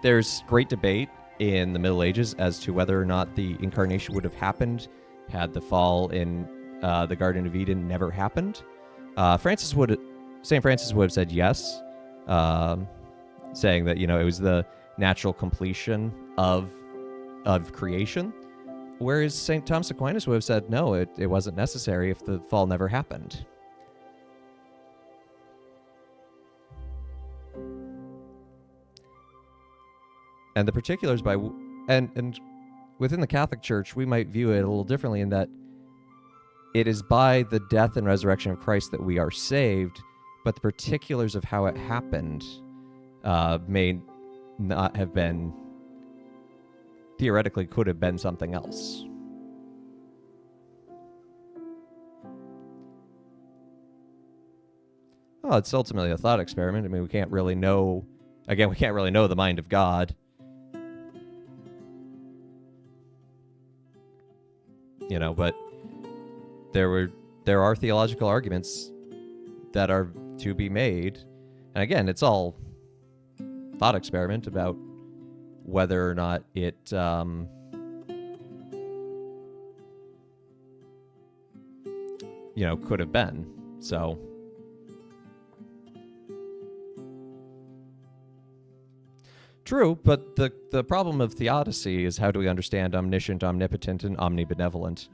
There's great debate in the Middle Ages as to whether or not the incarnation would have happened had the fall in the Garden of Eden never happened. St. Francis would have said yes, saying that, it was the natural completion of creation, whereas St. Thomas Aquinas would have said no, it wasn't necessary if the fall never happened. And the particulars and within the Catholic Church, we might view it a little differently in that it is by the death and resurrection of Christ that we are saved, but the particulars of how it happened may not have been, theoretically could have been something else. Well, it's ultimately a thought experiment. I mean, we can't really know the mind of God. But there are theological arguments that are to be made. And again, it's all thought experiment about whether or not it could have been. So true, but the problem of theodicy is, how do we understand omniscient, omnipotent, and omnibenevolent?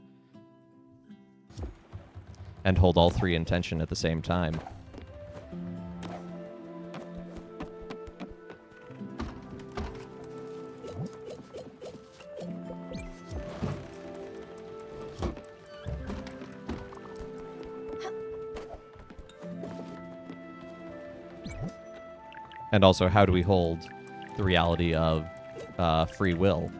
And hold all three in tension at the same time. And also, how do we hold the reality of free will?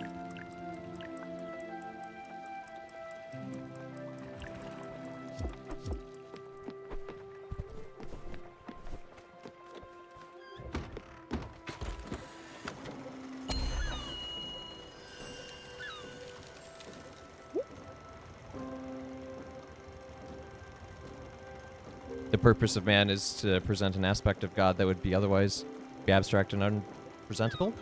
the purpose of man is to present an aspect of God that would be otherwise be abstract and unpresentable?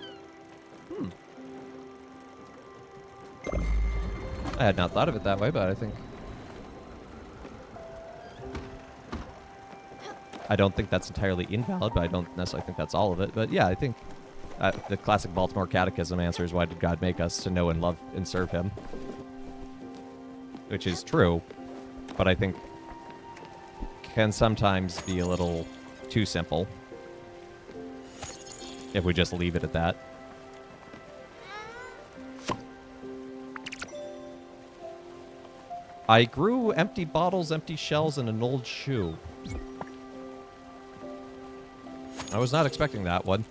I had not thought of it that way, but I don't think that's entirely invalid, but I don't necessarily think that's all of it. But yeah, I think the classic Baltimore Catechism answer is, why did God make us? To know and love and serve him. Which is true, but I think can sometimes be a little too simple if we just leave it at that. I grew empty bottles, empty shells, and an old shoe. I was not expecting that one.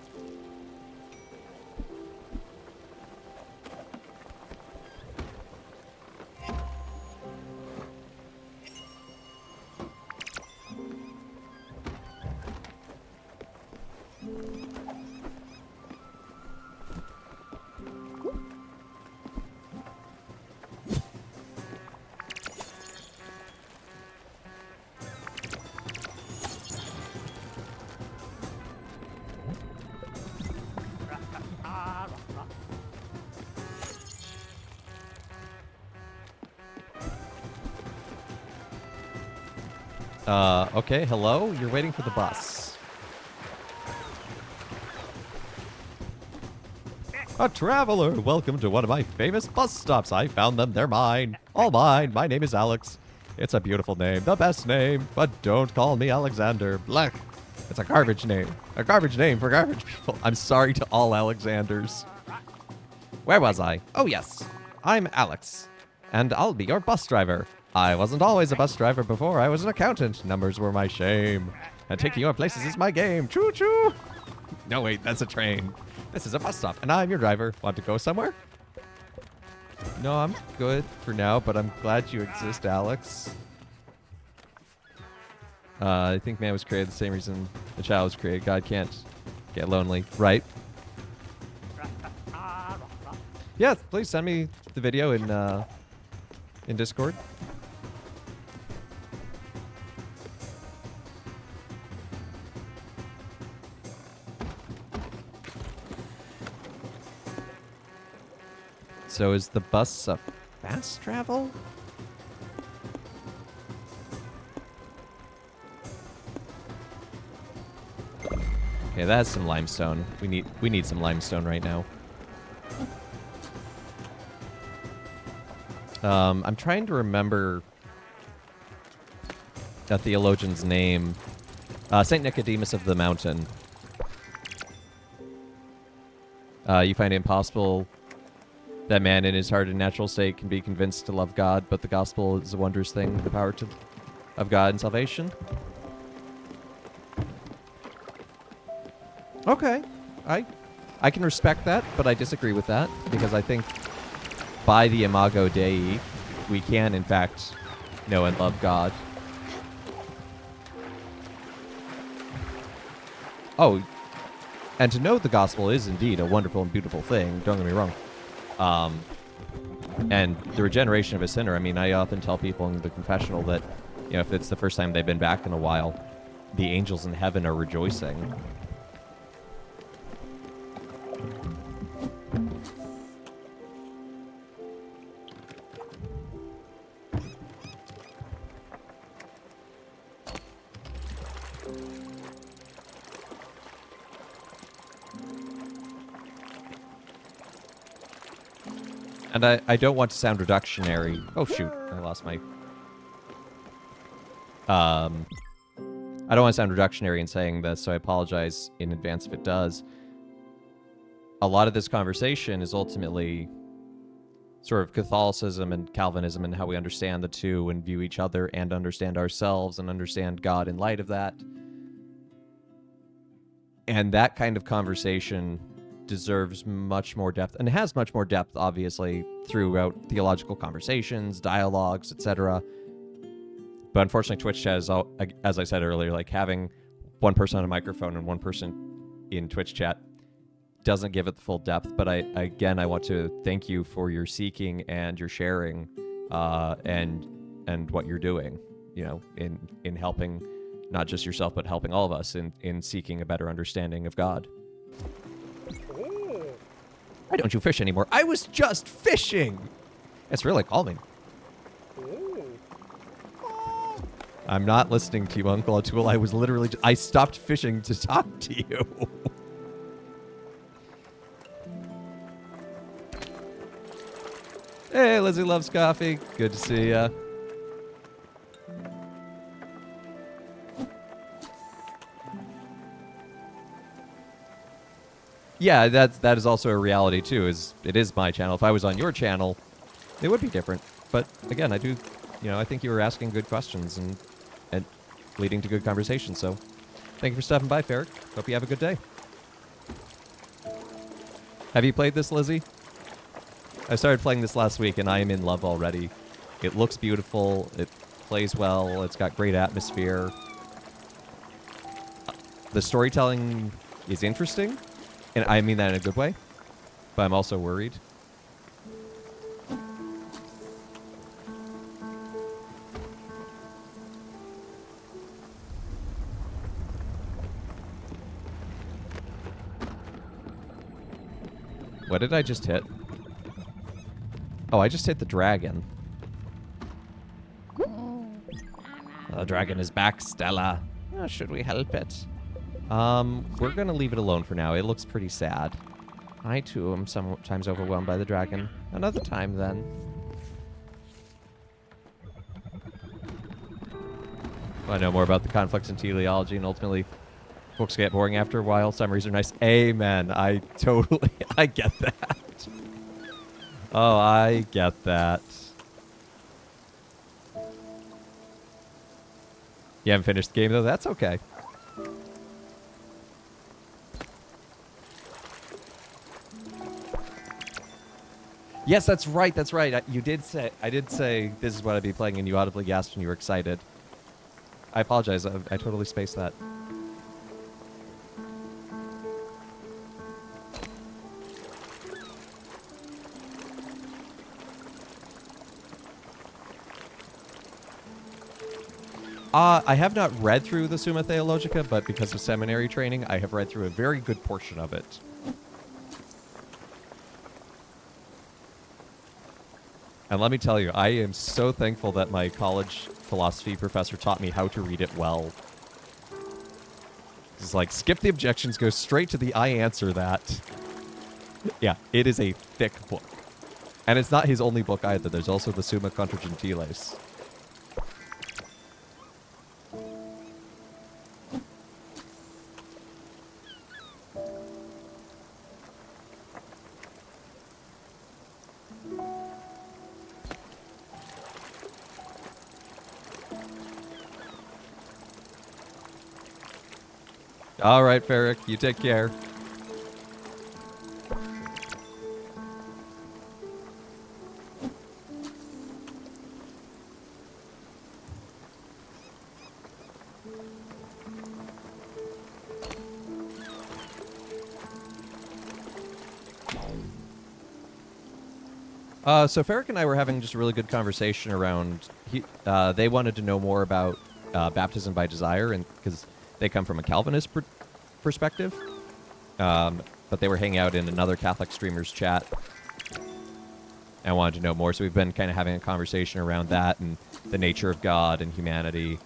Okay, hello? You're waiting for the bus. A traveler! Welcome to one of my famous bus stops. I found them. They're mine. All mine. My name is Alex. It's a beautiful name. The best name. But don't call me Alexander. Blech. It's a garbage name. A garbage name for garbage people. I'm sorry to all Alexanders. Where was I? Oh, yes. I'm Alex. And I'll be your bus driver. I wasn't always a bus driver before. I was an accountant. Numbers were my shame. And taking your places is my game. Choo-choo. No, wait, that's a train. This is a bus stop, and I'm your driver. Want to go somewhere? No, I'm good for now, but I'm glad you exist, Alex. I think man was created the same reason the child was created. God can't get lonely, right? Yeah, please send me the video in Discord. So is the bus a fast travel? Okay, that's some limestone. We need some limestone right now. I'm trying to remember a theologian's name. Saint Nicodemus of the Mountain. You find it impossible that man in his heart and natural state can be convinced to love God, but the gospel is a wondrous thing, the power of God and salvation. Okay. I can respect that, but I disagree with that, because I think by the Imago Dei, we can, in fact, know and love God. Oh, and to know the gospel is indeed a wonderful and beautiful thing, don't get me wrong. And the regeneration of a sinner, I mean, I often tell people in the confessional that, you know, if it's the first time they've been back in a while, the angels in heaven are rejoicing. And I don't want to sound reductionary. Oh, shoot. I lost my... I don't want to sound reductionary in saying this, so I apologize in advance if it does. A lot of this conversation is ultimately sort of Catholicism and Calvinism and how we understand the two and view each other and understand ourselves and understand God in light of that. And that kind of conversation deserves much more depth, and has much more depth, obviously, throughout theological conversations, dialogues, etc. But unfortunately, Twitch chat is, as I said earlier, like having one person on a microphone and one person in Twitch chat doesn't give it the full depth. But I want to thank you for your seeking and your sharing, and what you're doing, you know, in helping not just yourself, but helping all of us in seeking a better understanding of God. Why don't you fish anymore? I was just fishing! It's really calming. I'm not listening to you, Uncle Atul. I was literally... I stopped fishing to talk to you. Hey, Lizzie loves coffee. Good to see ya. Yeah, that is also a reality too. It is my channel. If I was on your channel, it would be different. But again, I think you were asking good questions and leading to good conversations. So, thank you for stopping by, Ferric. Hope you have a good day. Have you played this, Lizzie? I started playing this last week, and I am in love already. It looks beautiful. It plays well. It's got great atmosphere. The storytelling is interesting. And I mean that in a good way, but I'm also worried. What did I just hit? Oh, I just hit the dragon.
The dragon is back, Stella. Oh, should we help it?
We're gonna leave it alone for now. It looks pretty sad. I, too, am sometimes overwhelmed by the dragon. Another time, then. I know more about the conflicts in teleology, and ultimately, books get boring after a while. Summaries are nice. Amen. I get that. Oh, I get that. You haven't finished the game, though? That's okay. Yes, that's right. That's right. I did say this is what I'd be playing, and you audibly gasped when you were excited. I apologize. I totally spaced that. I have not read through the Summa Theologica, but because of seminary training, I have read through a very good portion of it. And let me tell you, I am so thankful that my college philosophy professor taught me how to read it well. It's like, skip the objections, go straight to the I answer that. Yeah, it is a thick book. And it's not his only book either. There's also the Summa Contra Gentiles. All right, Ferric, you take care. So Ferric and I were having just a really good conversation around. They wanted to know more about baptism by desire, and because they come from a Calvinist perspective, but they were hanging out in another Catholic streamer's chat and wanted to know more. So we've been kind of having a conversation around that and the nature of God and humanity.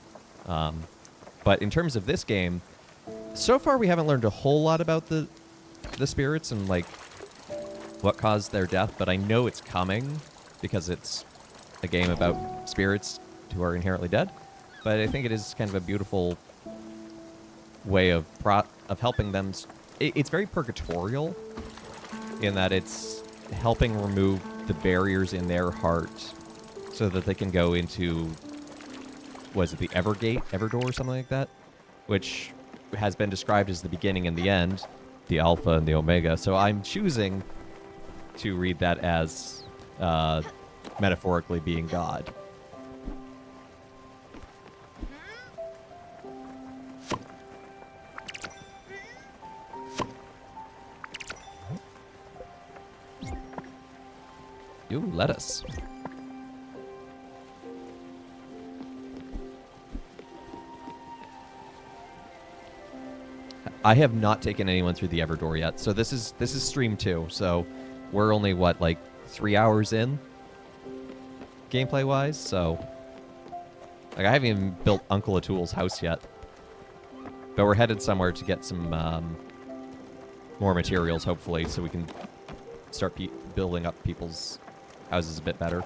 But in terms of this game, so far we haven't learned a whole lot about the spirits and like what caused their death, but I know it's coming because it's a game about spirits who are inherently dead. But I think it is kind of a beautiful way of helping them. It's very purgatorial in that it's helping remove the barriers in their heart so that they can go into, was it the Everdoor or something like that, which has been described as the beginning and the end, the Alpha and the Omega. So I'm choosing to read that as metaphorically being God. Ooh, lettuce. I have not taken anyone through the Everdoor yet. So this is stream 2. So we're only what, like 3 hours in gameplay wise. So like I haven't even built Uncle Atul's house yet. But we're headed somewhere to get some more materials, hopefully, so we can start building up people's houses a bit better.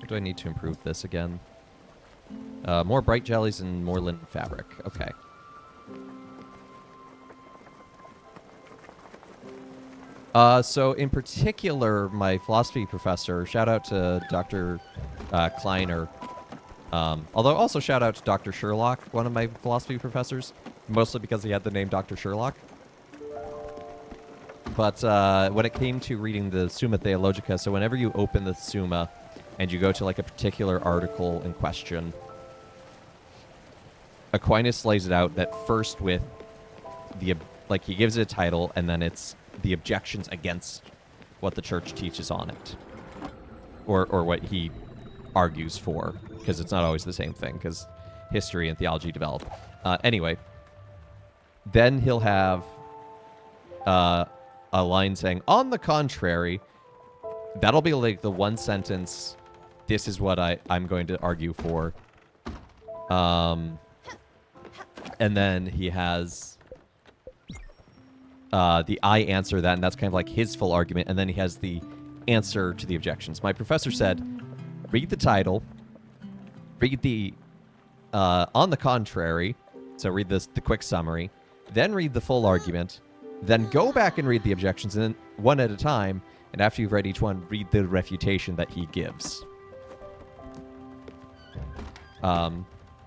Do I need to improve this again? More bright jellies and more linen fabric. Okay. So in particular, my philosophy professor, shout out to Dr. Kleiner, although also shout out to Dr. Sherlock, one of my philosophy professors, mostly because he had the name Dr. Sherlock. But when it came to reading the Summa Theologica, so whenever you open the Summa and you go to like a particular article in question, Aquinas lays it out that first with the, like, he gives it a title and then it's the objections against what the church teaches on it, or what he argues for, because it's not always the same thing, because history and theology develop. Anyway, then he'll have a line saying, on the contrary, that'll be like the one sentence, this is what I'm going to argue for. And then he has the I answer that, and that's kind of like his full argument, and then he has the answer to the objections. My professor said, read the title, read the on the contrary, so read the quick summary, then read the full argument, then go back and read the objections, and then one at a time, and after you've read each one, read the refutation that he gives.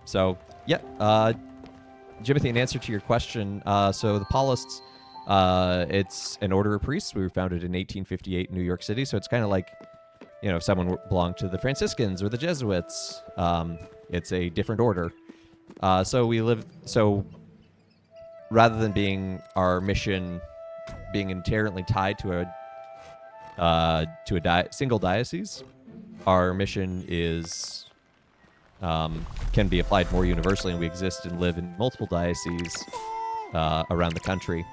So, yeah, Jimothy, in answer to your question, so the Paulists, it's an order of priests. We were founded in 1858 in New York City, so it's kind of like, you know, if someone belonged to the Franciscans or the Jesuits, it's a different order. So rather than being our mission being inherently tied to a single diocese, our mission is can be applied more universally, and we exist and live in multiple dioceses around the country.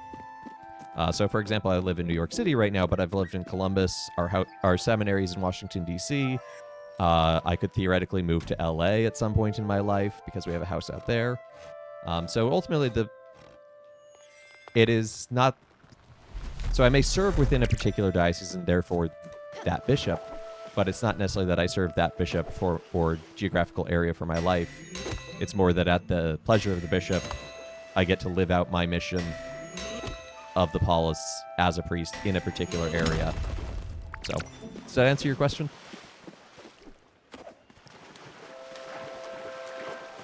So, for example, I live in New York City right now, but I've lived in Columbus. Our seminary is in Washington, D.C. I could theoretically move to L.A. at some point in my life because we have a house out there. So ultimately, it is not... So I may serve within a particular diocese and therefore that bishop, but it's not necessarily that I serve that bishop or geographical area for my life. It's more that at the pleasure of the bishop, I get to live out my mission of the Paulists as a priest in a particular area. So, does that answer your question?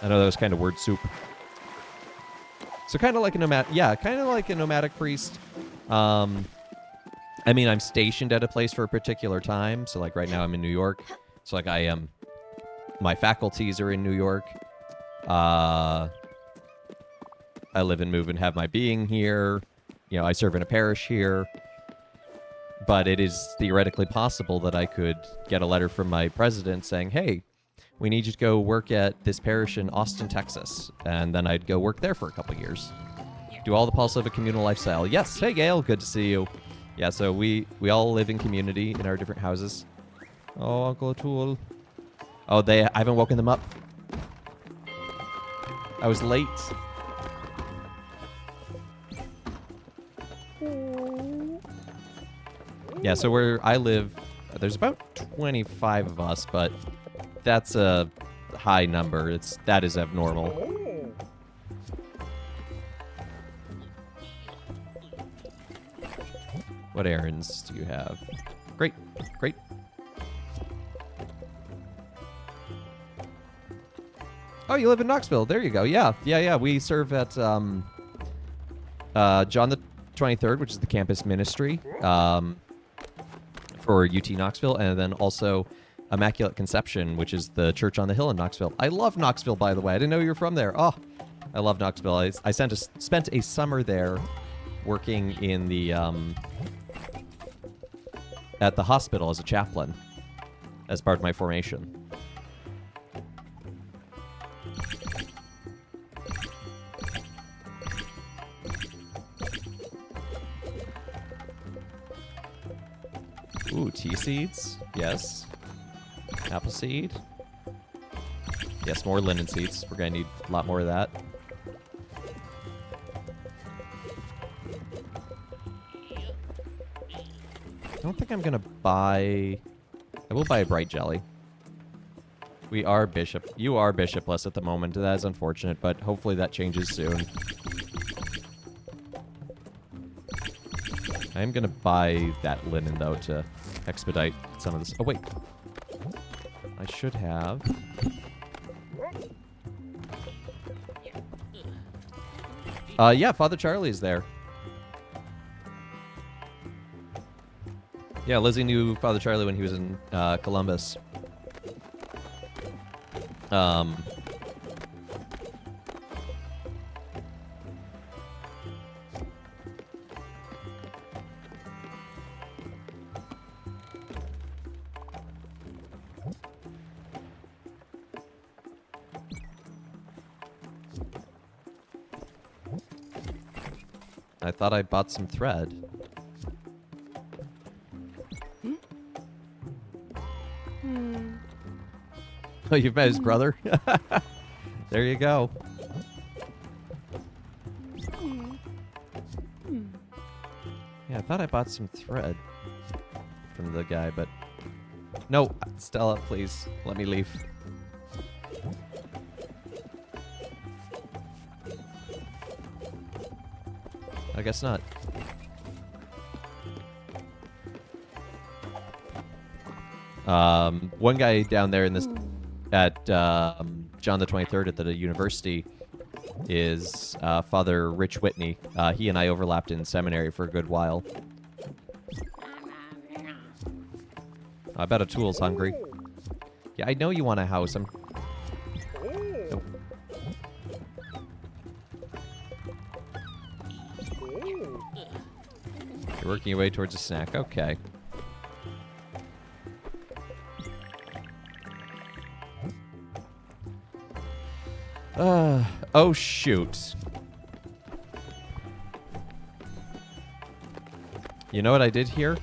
I know that was kind of word soup. So kind of like a nomadic priest. I mean, I'm stationed at a place for a particular time. So like right now I'm in New York. So like my faculties are in New York. I live and move and have my being here. You know, I serve in a parish here. But it is theoretically possible that I could get a letter from my president saying, hey, we need you to go work at this parish in Austin, Texas. And then I'd go work there for a couple years. Do all the Pauls live a communal lifestyle? Yes. Hey, Gail. Good to see you. Yeah, so we all live in community in our different houses. Oh, Uncle Atul. Oh, I haven't woken them up. I was late. Yeah, so where I live, there's about 25 of us, but that's a high number. That is abnormal. What errands do you have? Great, great. Oh, you live in Knoxville. There you go. Yeah. We serve at John the 23rd, which is the campus ministry for UT Knoxville, and then also Immaculate Conception, which is the church on the hill in Knoxville. I love Knoxville, by the way. I didn't know you were from there. Oh, I love Knoxville. I spent a summer there working in the at the hospital as a chaplain as part of my formation. Ooh, tea seeds. Yes. Apple seed. Yes, more linen seeds. We're going to need a lot more of that. I don't think I'm going to buy... I will buy a bright jelly. We are bishop. You are bishopless at the moment. That is unfortunate, but hopefully that changes soon. I am going to buy that linen, though, to expedite some of this. Oh, wait. I should have... yeah, Father Charlie's there. Yeah, Lizzie knew Father Charlie when he was in Columbus. I thought I bought some thread. Oh, you've met his brother? There you go. Yeah, I thought I bought some thread from the guy, but... No, Stella, please, let me leave. I guess not. One guy down there in this... at John the 23rd at the university is Father Rich Whitney. He and I overlapped in seminary for a good while. I bet a tool's hungry. Yeah, I know you want a house. I'm... Nope. You're working your way towards a snack. Okay. Oh, shoot. You know what I did here?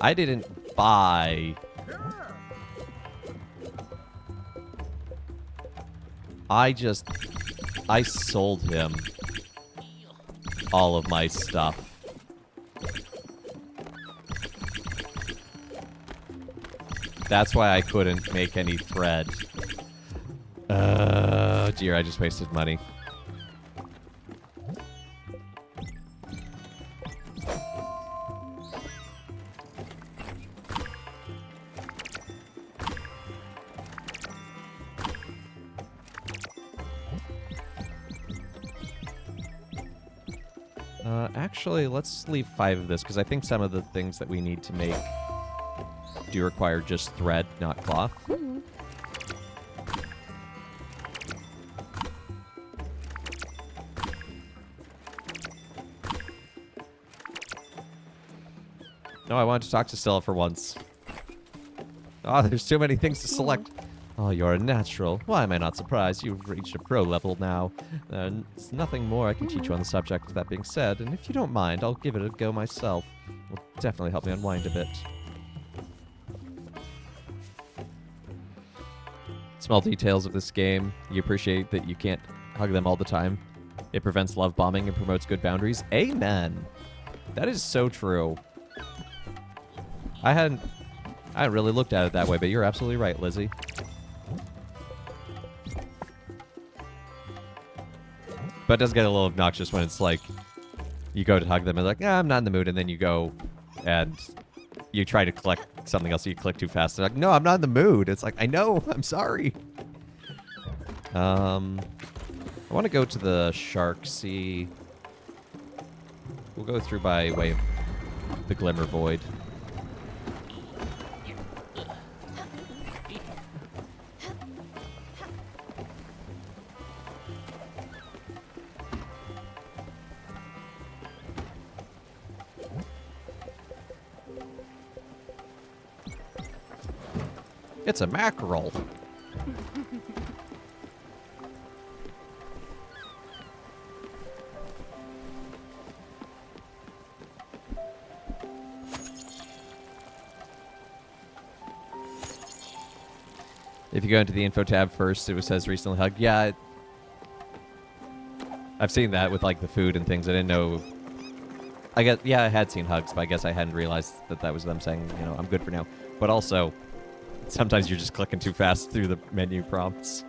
I didn't buy... I sold him all of my stuff. That's why I couldn't make any thread. Dear, I just wasted money. Actually, let's leave 5 of this, because I think some of the things that we need to make do require just thread, not cloth. No, I wanted to talk to Stella for once. Oh, there's too many things to select. Oh, you're a natural. Why am I not surprised? You've reached a pro level now. There's nothing more I can teach you on the subject. That being said, and if you don't mind, I'll give it a go myself. It'll definitely help me unwind a bit. Small details of this game. You appreciate that you can't hug them all the time. It prevents love bombing and promotes good boundaries. Amen. That is so true. I hadn't really looked at it that way, but you're absolutely right, Lizzie. But it does get a little obnoxious when it's like, you go to hug them and like, I'm not in the mood, and then you go and you try to collect something else, you click too fast. They're like, no, I'm not in the mood. It's like, I know, I'm sorry. I want to go to the Shark Sea. We'll go through by way of the Glimmer Void. It's a mackerel. If you go into the info tab first, it says recently hugged. Yeah, I've seen that with like the food and things. I didn't know. I had seen hugs, but I guess I hadn't realized that that was them saying, you know, I'm good for now. But also, sometimes you're just clicking too fast through the menu prompts.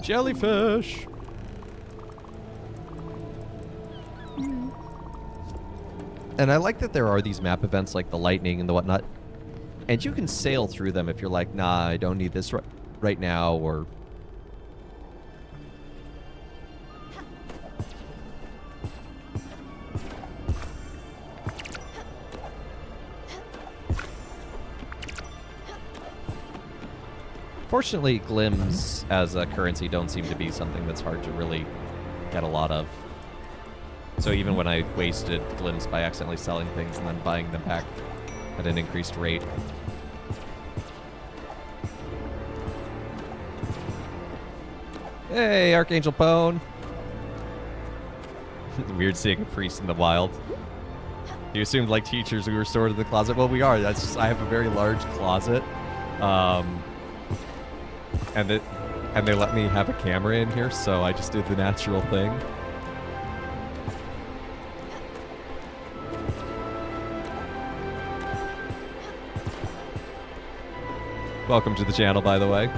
Jellyfish! And I like that there are these map events like the lightning and the whatnot. And you can sail through them if you're like, nah, I don't need this right now, or... Fortunately, glims as a currency don't seem to be something that's hard to really get a lot of. So even when I wasted glims by accidentally selling things and then buying them back at an increased rate. Hey, Archangel Pone! Weird seeing a priest in the wild. You assumed like teachers we were stored in the closet. Well, we are. I have a very large closet. And they let me have a camera in here, so I just did the natural thing. Welcome to the channel, by the way.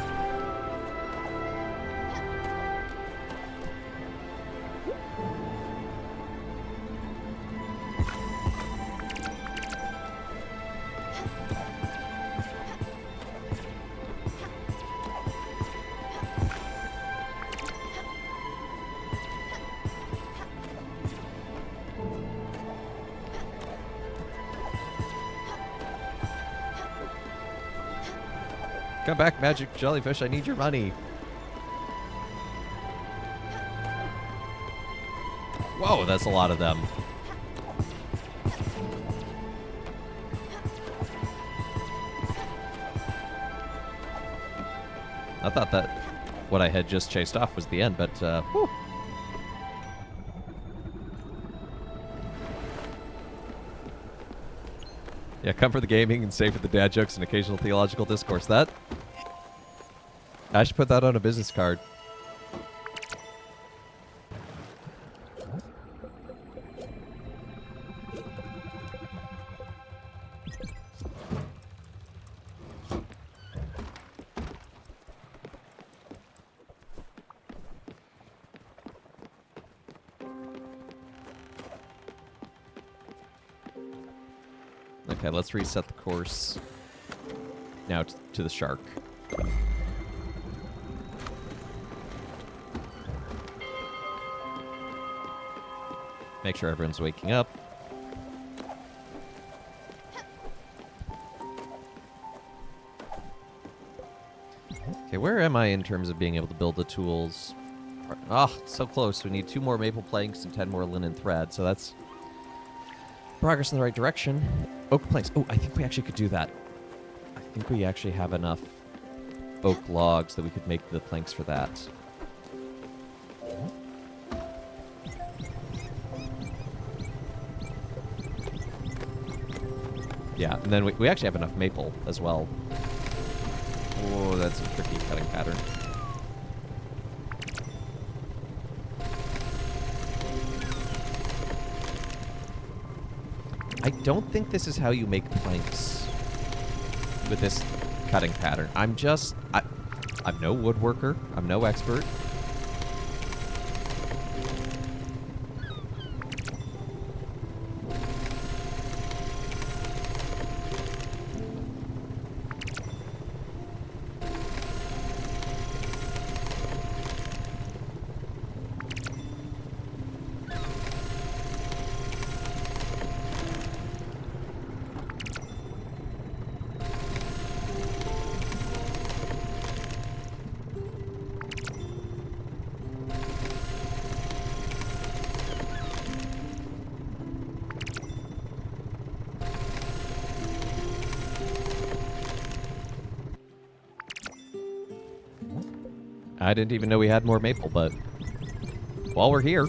Come back, magic jellyfish. I need your money. Whoa, that's a lot of them. I thought that what I had just chased off was the end, but whew. Yeah, come for the gaming and stay for the dad jokes and occasional theological discourse. That... I should put that on a business card. Okay, let's reset the course now to the shark. Make sure everyone's waking up. Okay, where am I in terms of being able to build the tools? Oh, so close. We need 2 more maple planks and 10 more linen thread, so that's progress in the right direction. Oak planks. Oh, I think we actually could do that. I think we actually have enough oak logs that we could make the planks for that. Yeah, and then we actually have enough maple as well. Oh, that's a tricky cutting pattern. I don't think this is how you make planks with this cutting pattern. I'm no woodworker. I'm no expert. I didn't even know we had more maple, but while we're here.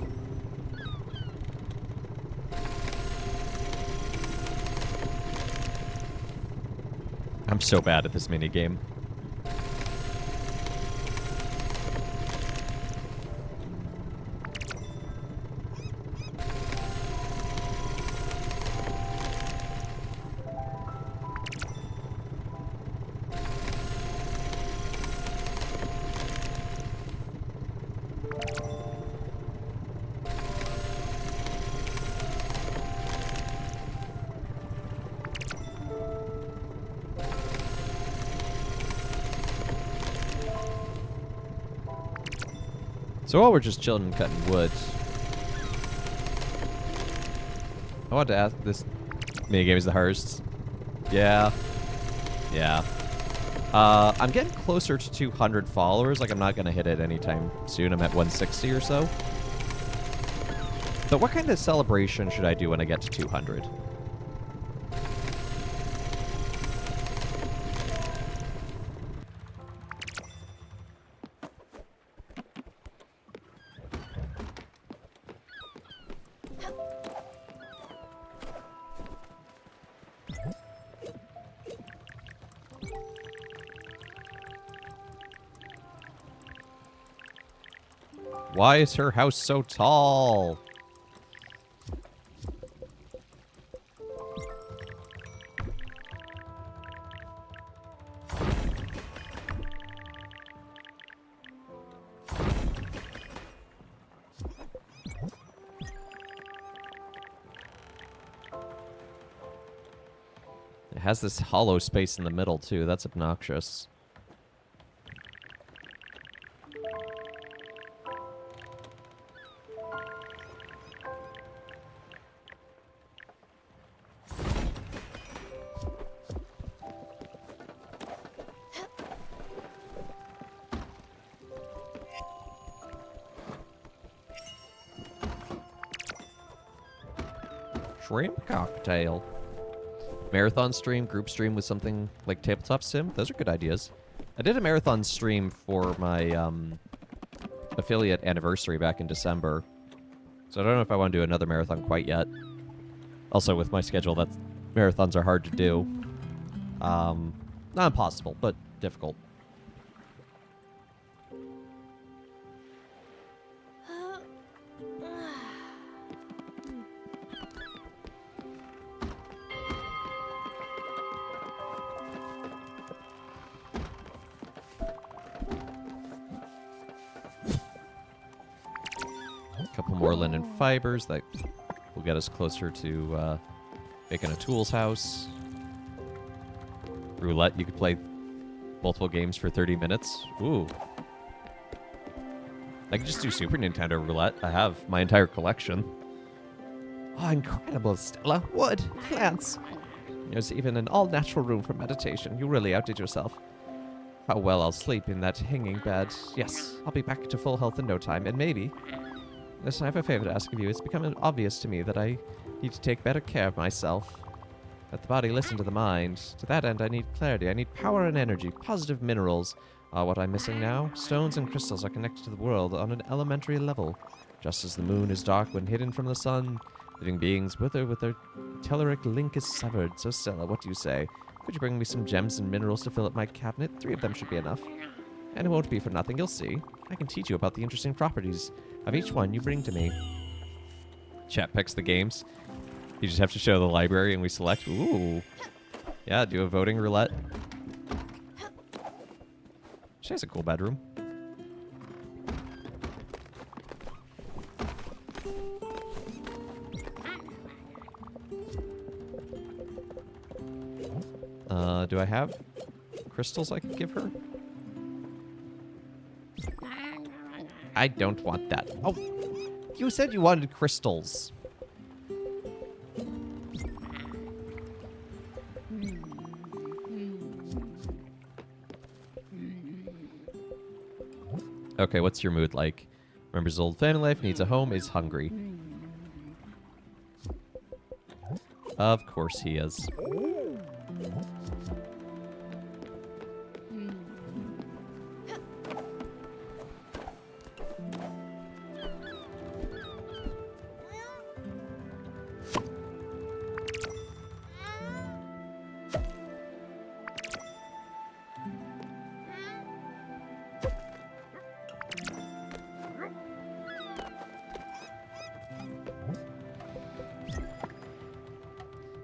I'm so bad at this minigame. So while we're just chilling and cutting wood, I wanted to ask, this minigame is the hardest. Yeah. Yeah. I'm getting closer to 200 followers. Like, I'm not going to hit it anytime soon. I'm at 160 or so. But what kind of celebration should I do when I get to 200? Why is her house so tall? It has this hollow space in the middle, too. That's obnoxious. Shrimp cocktail. Marathon stream, group stream with something like Tabletop Sim. Those are good ideas. I did a marathon stream for my affiliate anniversary back in December. So I don't know if I want to do another marathon quite yet. Also, with my schedule, marathons are hard to do. Not impossible, but difficult. Couple more linen fibers that will get us closer to making a tools house. Roulette, you could play multiple games for 30 minutes. Ooh. I could just do Super Nintendo roulette. I have my entire collection. Oh, incredible, Stella. Wood, plants. There's even an all-natural room for meditation. You really outdid yourself. How well I'll sleep in that hanging bed. Yes, I'll be back to full health in no time, and maybe... Listen, I have a favor to ask of you. It's becoming obvious to me that I need to take better care of myself. Let the body listen to the mind. To that end, I need clarity. I need power and energy, positive minerals. What I'm missing now? Stones and crystals are connected to the world on an elementary level. Just as the moon is dark when hidden from the sun, living beings wither with their telluric link is severed. So, Stella, what do you say? Could you bring me some gems and minerals to fill up my cabinet? 3 of them should be enough. And it won't be for nothing, you'll see. I can teach you about the interesting properties of each one you bring to me. Chat picks the games. You just have to show the library and we select. Ooh. Yeah, do a voting roulette. She has a cool bedroom. Do I have crystals I could give her? I don't want that. Oh, you said you wanted crystals. Okay, what's your mood like? Remembers old family life, needs a home, is hungry. Of course he is.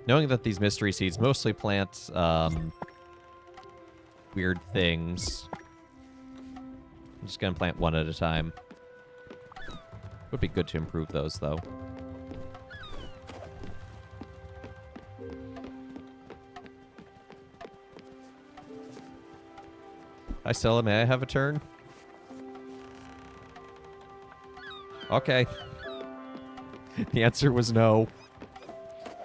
knowing that these mystery seeds mostly plant weird things, I'm just going to plant one at a time. Would be good to improve those, though. Hi, Stella. May I have a turn? Okay. The answer was no.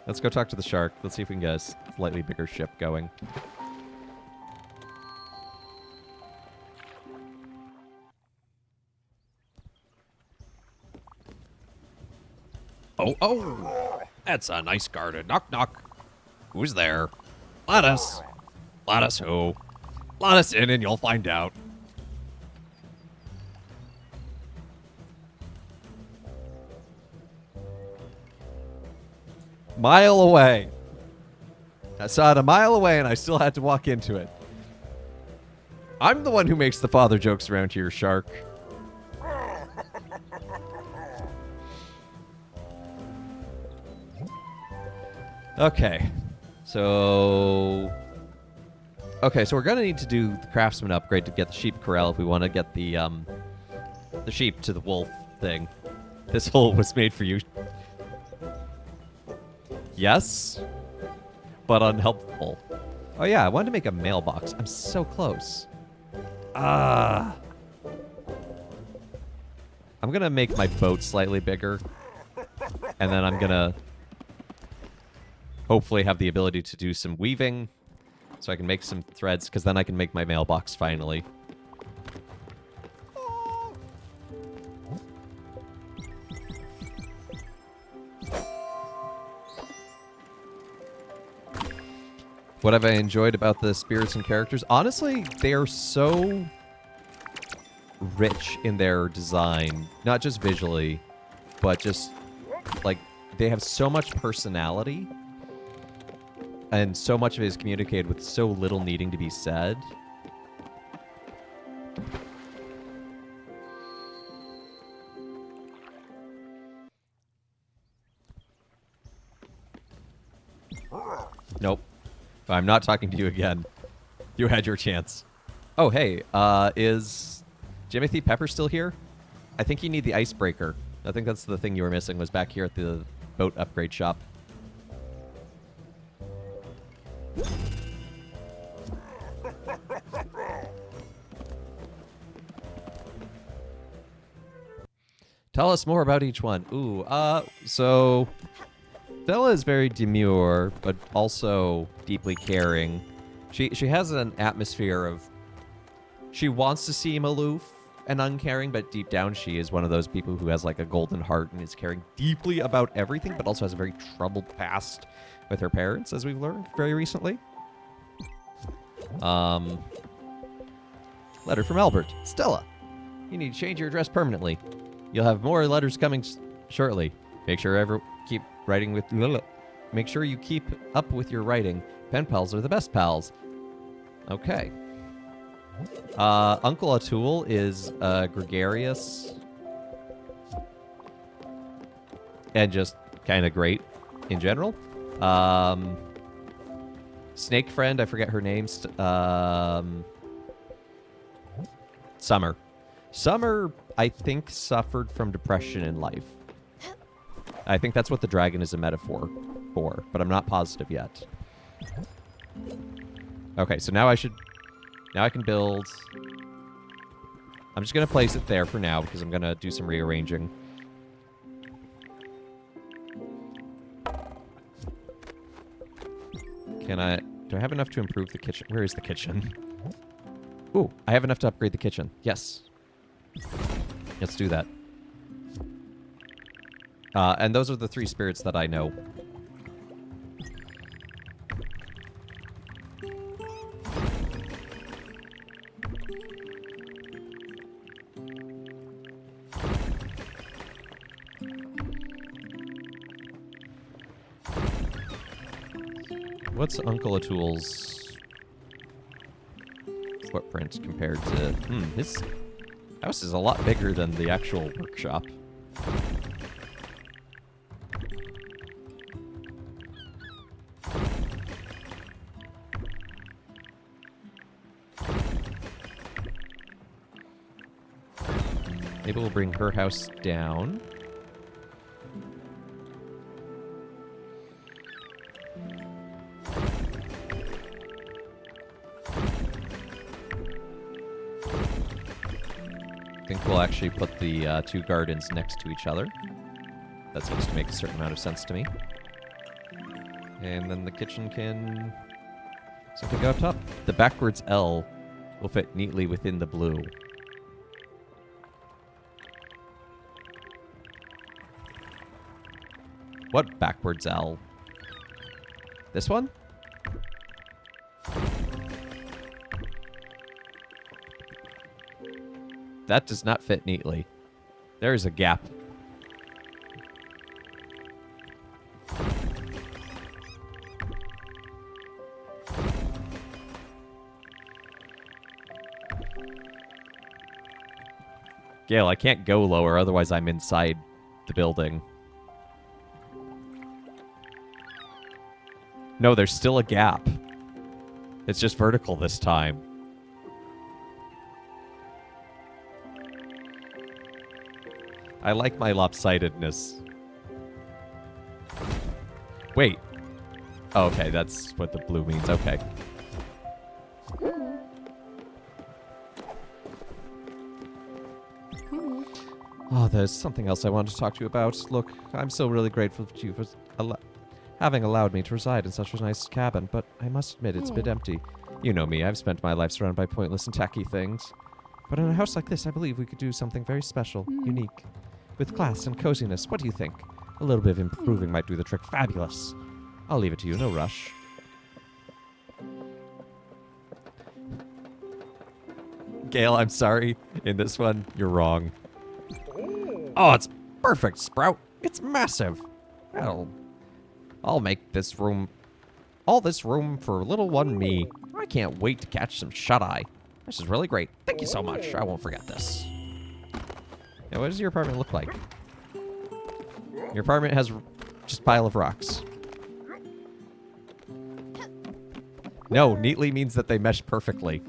Let's go talk to the shark. Let's see if we can get a slightly bigger ship going.
Oh, that's a nice garden. Knock, knock. Who's there? Let us. Let us who? Let us in and you'll find out.
Mile away. I saw it a mile away and I still had to walk into it. I'm the one who makes the father jokes around here, shark. Okay. So we're gonna need to do the craftsman upgrade to get the sheep corral if we want to get the sheep to the wolf thing. This hole was made for you. Yes, but unhelpful. Oh yeah, I wanted to make a mailbox. I'm so close. I'm gonna make my boat slightly bigger, and then I'm gonna hopefully have the ability to do some weaving so I can make some threads, because then I can make my mailbox finally. What have I enjoyed about the spirits and characters? Honestly, they are so rich in their design, not just visually, but just like they have so much personality. And so much of it is communicated with so little needing to be said. Nope. I'm not talking to you again. You had your chance. Oh, hey. Is Jimothy Pepper still here? I think you need the icebreaker. I think that's the thing you were missing, was back here at the boat upgrade shop. Tell us more about each one. Ooh, so Bella is very demure, but also deeply caring. She has an atmosphere of, she wants to seem aloof and uncaring, but deep down she is one of those people who has like a golden heart and is caring deeply about everything, but also has a very troubled past with her parents, as we've learned very recently. Letter from Albert. Stella, you need to change your address permanently. You'll have more letters coming shortly. Make sure keep writing with. Make sure you keep up with your writing. Pen pals are the best pals. Okay. Uncle Atul is gregarious and just kind of great in general. Snake friend, I forget her name. Summer. Summer, I think, suffered from depression in life. I think that's what the dragon is a metaphor for, but I'm not positive yet. Okay, so now I can build. I'm just going to place it there for now because I'm going to do some rearranging. Do I have enough to improve the kitchen? Where is the kitchen? Ooh, I have enough to upgrade the kitchen. Yes. Let's do that. And those are the three spirits that I know. What's Uncle Atul's footprint compared to... his house is a lot bigger than the actual workshop. Maybe we'll bring her house down. I think we'll actually put the 2 gardens next to each other. That seems to make a certain amount of sense to me. And then the kitchen can simply go up top. The backwards L will fit neatly within the blue. What backwards L? This one? That does not fit neatly. There is a gap. Gale, I can't go lower, otherwise I'm inside the building. No, there's still a gap. It's just vertical this time. I like my lopsidedness. Wait. Oh, okay, that's what the blue means. Okay. Oh, there's something else I wanted to talk to you about. Look, I'm so really grateful to you for having allowed me to reside in such a nice cabin, but I must admit it's a bit empty. You know me, I've spent my life surrounded by pointless and tacky things. But in a house like this, I believe we could do something very special, unique. With class and coziness, what do you think? A little bit of improving might do the trick. Fabulous. I'll leave it to you, no rush. Gale, I'm sorry. In this one, you're wrong. Oh, it's perfect, Sprout. It's massive. I'll make this room... all this room for little one me. I can't wait to catch some shut-eye. This is really great. Thank you so much. I won't forget this. Now, what does your apartment look like? Your apartment has just a pile of rocks. No, neatly means that they mesh perfectly.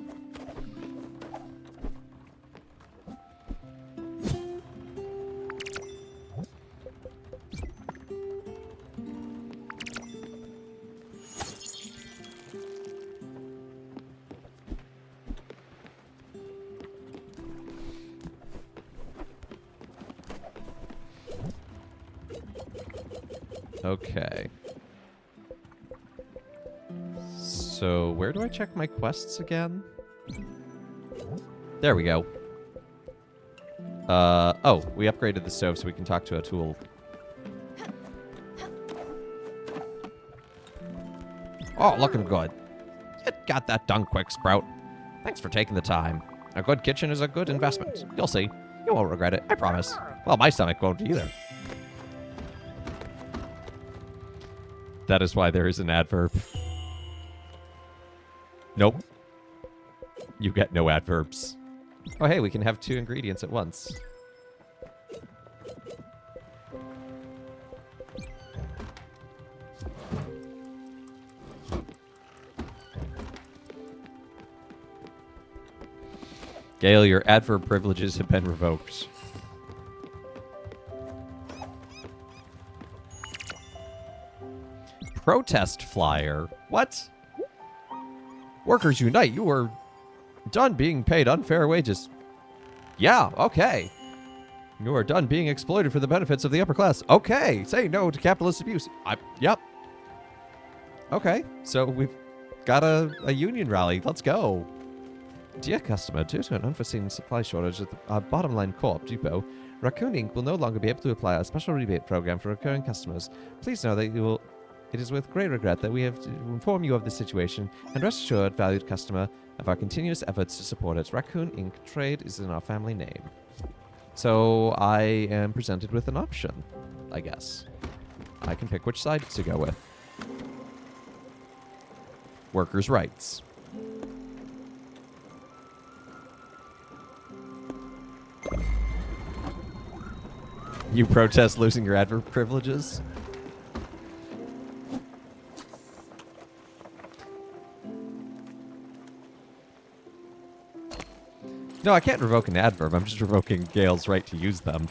Okay. So, where do I check my quests again? There we go. Oh, we upgraded the stove so we can talk to a tool. Oh, looking good. You got that done quick, Sprout. Thanks for taking the time. A good kitchen is a good investment. You'll see. You won't regret it, I promise. Well, my stomach won't either. That is why there is an adverb. Nope. You get no adverbs. Oh, hey, we can have 2 ingredients at once. Gale, your adverb privileges have been revoked. Protest flyer? What? Workers unite. You were done being paid unfair wages. Yeah, okay. You are done being exploited for the benefits of the upper class. Okay. Say no to capitalist abuse. Yep. Okay. So we've got a union rally. Let's go. Dear customer, due to an unforeseen supply shortage at our bottom line co-op depot, Raccoon Inc. will no longer be able to apply a special rebate program for recurring customers. Please know that you will... It is with great regret that we have to inform you of this situation, and rest assured, valued customer, of our continuous efforts to support it. Raccoon Inc. Trade is in our family name. So I am presented with an option, I guess. I can pick which side to go with. Workers' rights. You protest losing your adverb privileges? No, I can't revoke an adverb. I'm just revoking Gale's right to use them.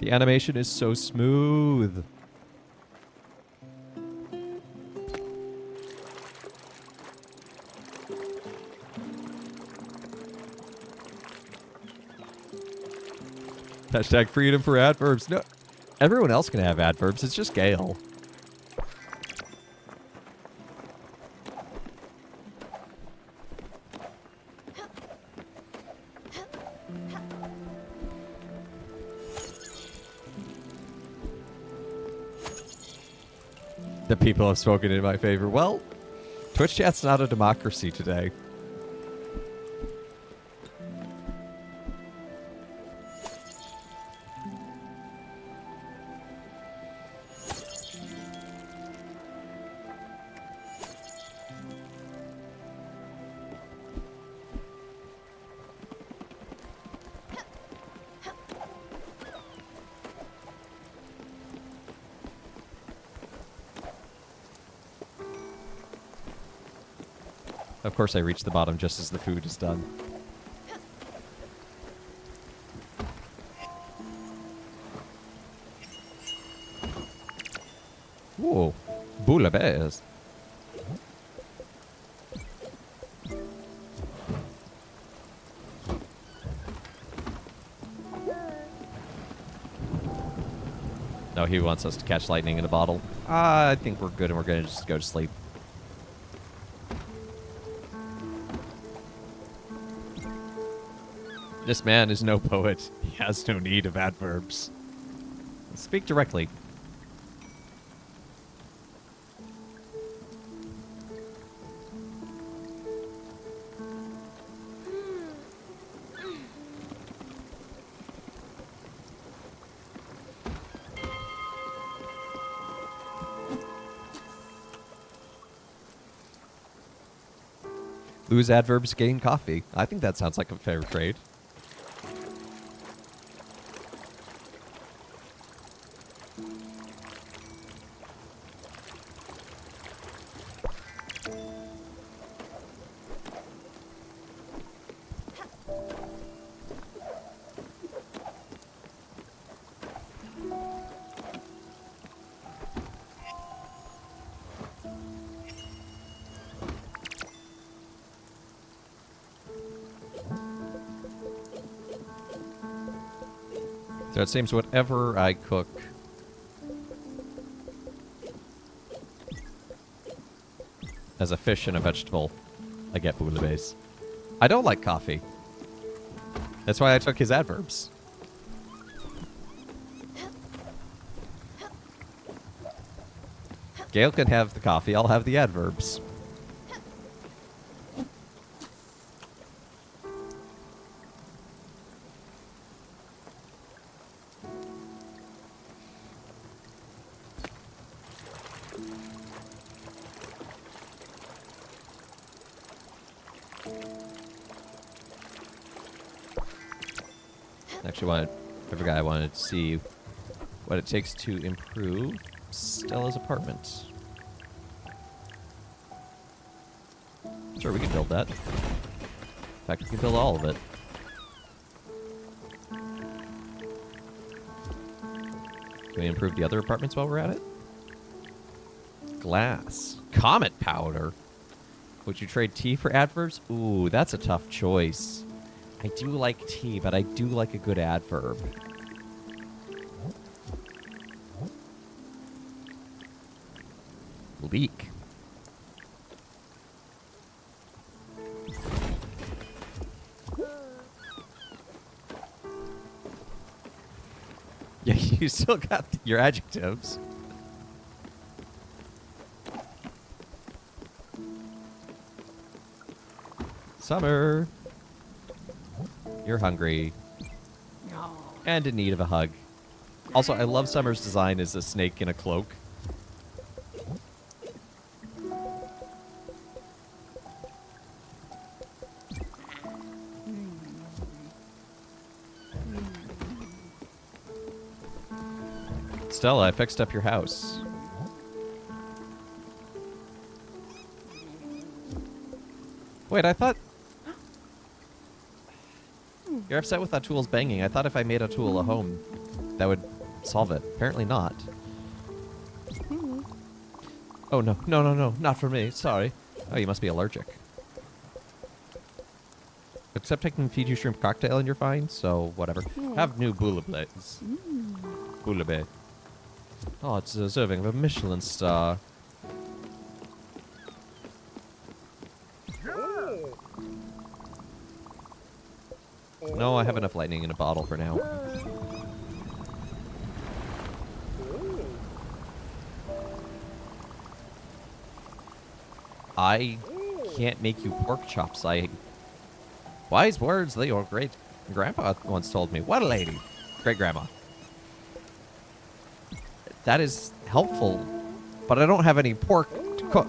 The animation is so smooth. Hashtag freedom for adverbs. No, everyone else can have adverbs. It's just Gale. The people have spoken in my favor. Well, Twitch chat's not a democracy today. Of course, I reach the bottom just as the food is done. Whoa, bouillabaisse. No, he wants us to catch lightning in a bottle. I think we're good and we're going to just go to sleep. This man is no poet. He has no need of adverbs. Speak directly. Lose adverbs, gain coffee. I think that sounds like a fair trade. So it seems whatever I cook as a fish and a vegetable, I get bouillabaisse. I don't like coffee. That's why I took his adverbs. Gale can have the coffee, I'll have the adverbs. Actually, I forgot I wanted to see what it takes to improve Stella's apartment. Sure, we can build that. In fact, we can build all of it. Can we improve the other apartments while we're at it? Glass. Comet powder. Would you trade tea for adverbs? Ooh, that's a tough choice. I do like tea, but I do like a good adverb. Leak. Yeah, you still got your adjectives. Summer. You're hungry. And in need of a hug. Also, I love Summer's design as a snake in a cloak. Stella, I fixed up your house. Wait, I thought... You're upset with that tool's banging. I thought if I made a tool a home, that would solve it. Apparently not. Oh, no. No, no, no. Not for me. Sorry. Oh, you must be allergic. Except I can feed you shrimp cocktail and you're fine, so whatever. Have new bouillabaisse. Bouillabaisse. Oh, it's deserving of a Michelin star. No, I have enough lightning in a bottle for now. I can't make you pork chops. Wise words that your great grandpa once told me. What a lady. Great grandma. That is helpful, but I don't have any pork to cook.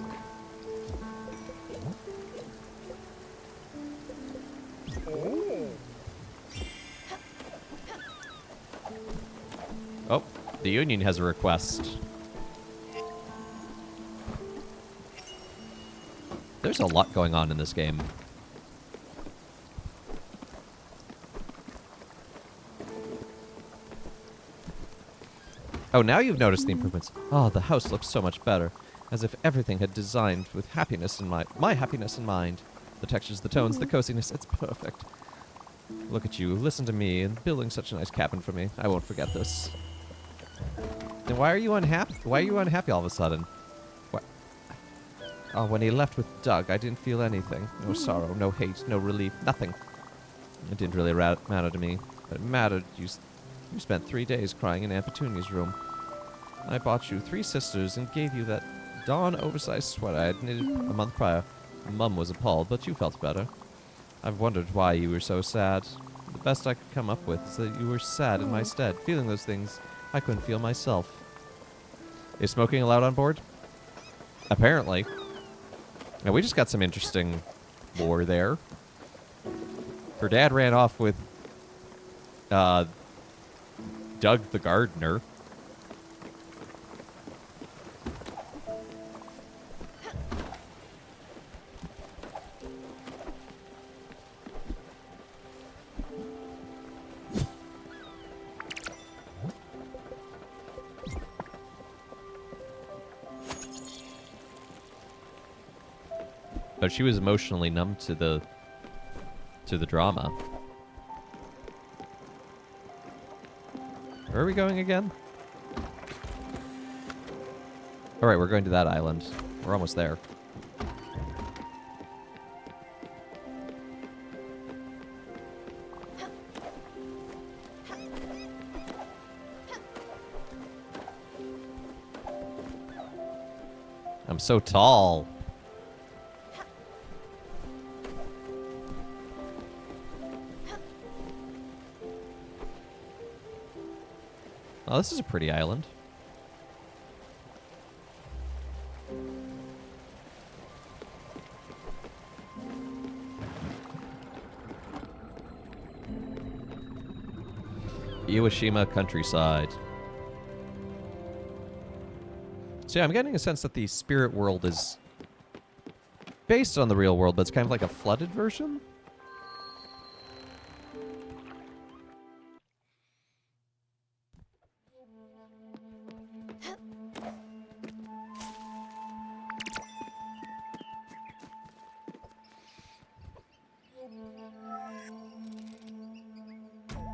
Oh, the Union has a request. There's a lot going on in this game. Oh, now you've noticed the improvements. Oh, the house looks so much better. As if everything had designed with happiness in my happiness in mind. The textures, the tones, the coziness, it's perfect. Look at you, listen to me, and building such a nice cabin for me. I won't forget this. Then why are you unhappy? Why are you unhappy all of a sudden? What? Oh, when he left with Doug, I didn't feel anything. No sorrow, no hate, no relief, nothing. It didn't really matter to me. But it mattered. You spent 3 days crying in Aunt Petunia's room. I bought you 3 sisters and gave you that darn oversized sweater I had knitted a month prior. Mum was appalled, but you felt better. I've wondered why you were so sad. The best I could come up with is that you were sad in my stead, feeling those things I couldn't feel myself. Is smoking allowed on board? Apparently. Now, we just got some interesting lore there. Her dad ran off with Doug the gardener. But she was emotionally numb to the drama. Where are we going again? Alright, we're going to that island. We're almost there. I'm so tall. Oh, this is a pretty island. Iwashima countryside. So yeah, I'm getting a sense that the spirit world is based on the real world, but it's kind of like a flooded version.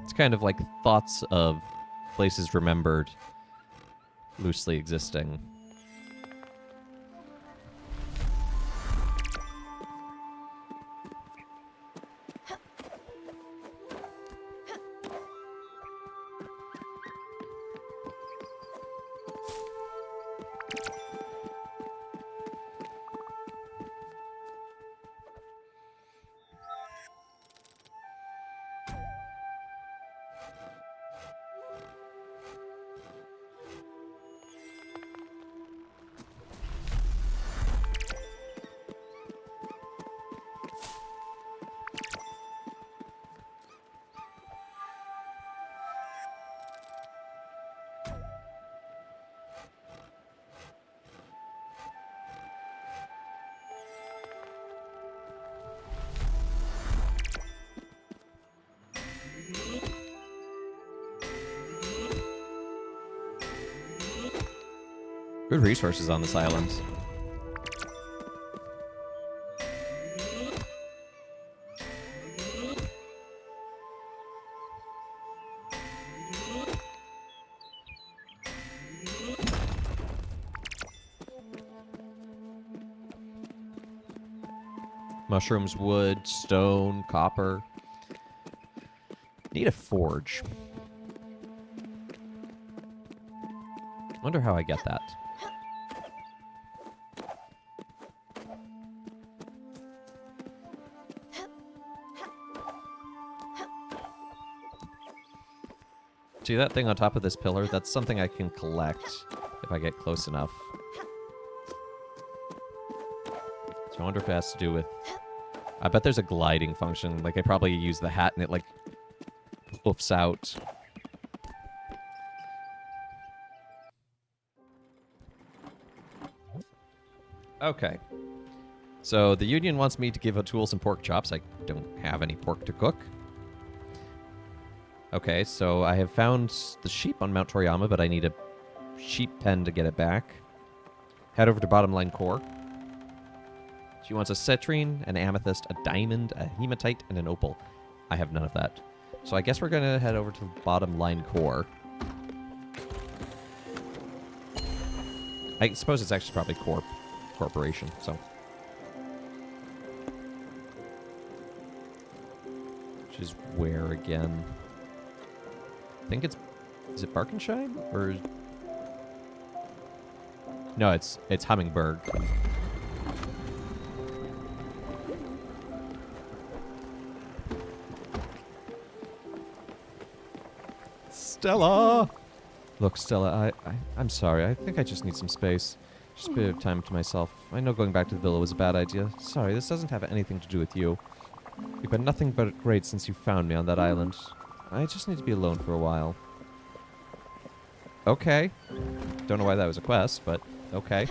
It's kind of like thoughts of places remembered loosely existing. Good resources on this island. Mushrooms, wood, stone, copper. Need a forge. Wonder how I get that. See that thing on top of this pillar? That's something I can collect if I get close enough. So I wonder if it has to do with... I bet there's a gliding function. Like, I probably use the hat and it, like, poofs out. Okay. So the Union wants me to give a tool some pork chops. I don't have any pork to cook. Okay, so I have found the sheep on Mount Toriyama, but I need a sheep pen to get it back. Head over to Bottom Line Core. She wants a citrine, an amethyst, a diamond, a hematite, and an opal. I have none of that. So I guess we're going to head over to the Bottom Line Core. I suppose it's actually probably Corporation, so... Which is where again? I think it's... Is it Barkenshine? Or... No, it's Hummingberg. Stella! Look, Stella, I'm sorry. I think I just need some space. Just a bit of time to myself. I know going back to the villa was a bad idea. Sorry, this doesn't have anything to do with you. You've been nothing but great since you found me on that island. I just need to be alone for a while. Okay. Don't know why that was a quest, but okay.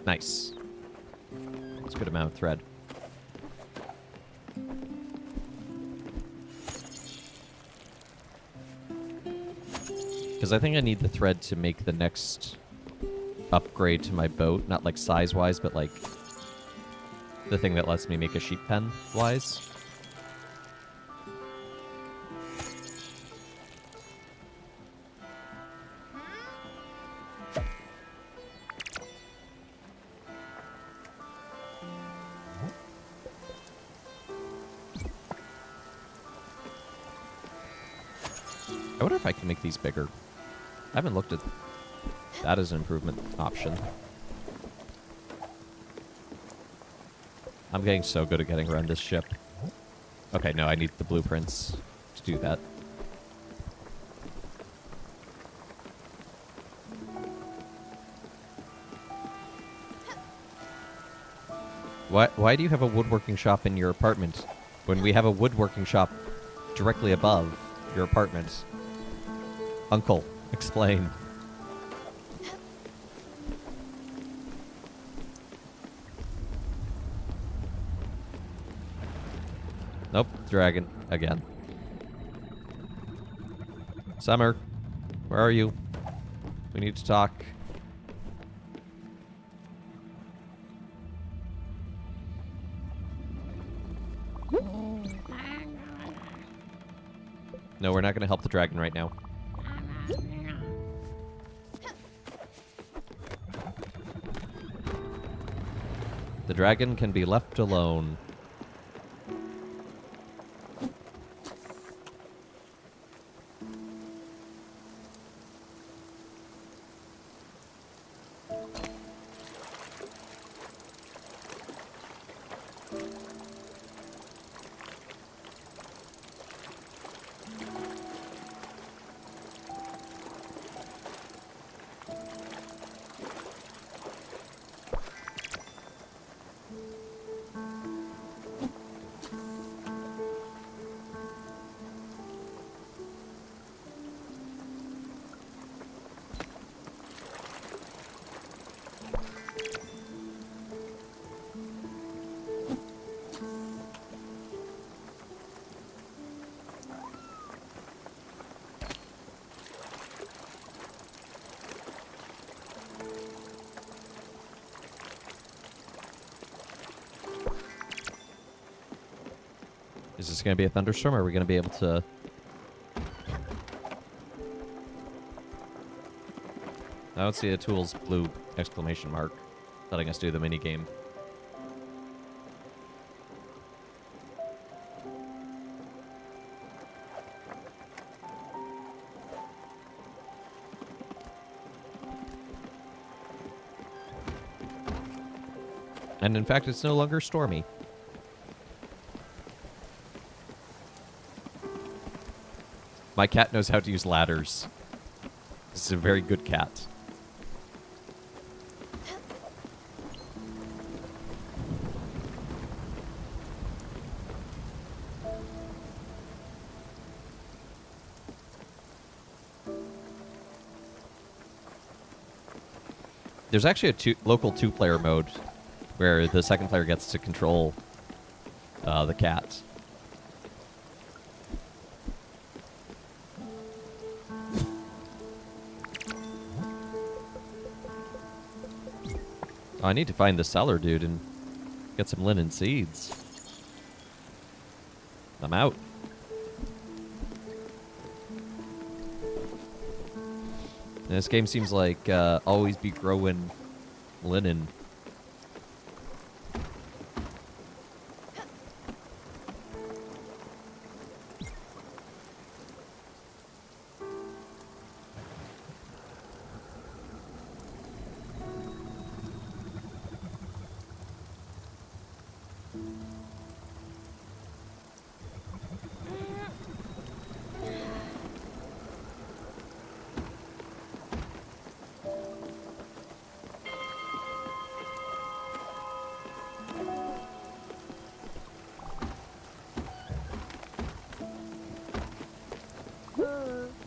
Nice. That's a good amount of thread. Because I think I need the thread to make the next upgrade to my boat. Not like size-wise, but like the thing that lets me make a sheep pen-wise. I wonder if I can make these bigger. I haven't looked at that as an improvement option. I'm getting so good at getting around this ship. Okay, no, I need the blueprints to do that. Why do you have a woodworking shop in your apartment when we have a woodworking shop directly above your apartment? Uncle, explain. Nope, dragon again. Summer, where are you? We need to talk. No, we're not going to help the dragon right now. The dragon can be left alone. Is this going to be a thunderstorm, or are we going to be able to... I don't see a tool's blue exclamation mark letting us do the mini game. And in fact, it's no longer stormy. My cat knows how to use ladders. This is a very good cat. There's actually a local two-player mode where the second player gets to control the cat. Oh, I need to find the cellar, dude, and get some linen seeds. I'm out. And this game seems like always be growing linen.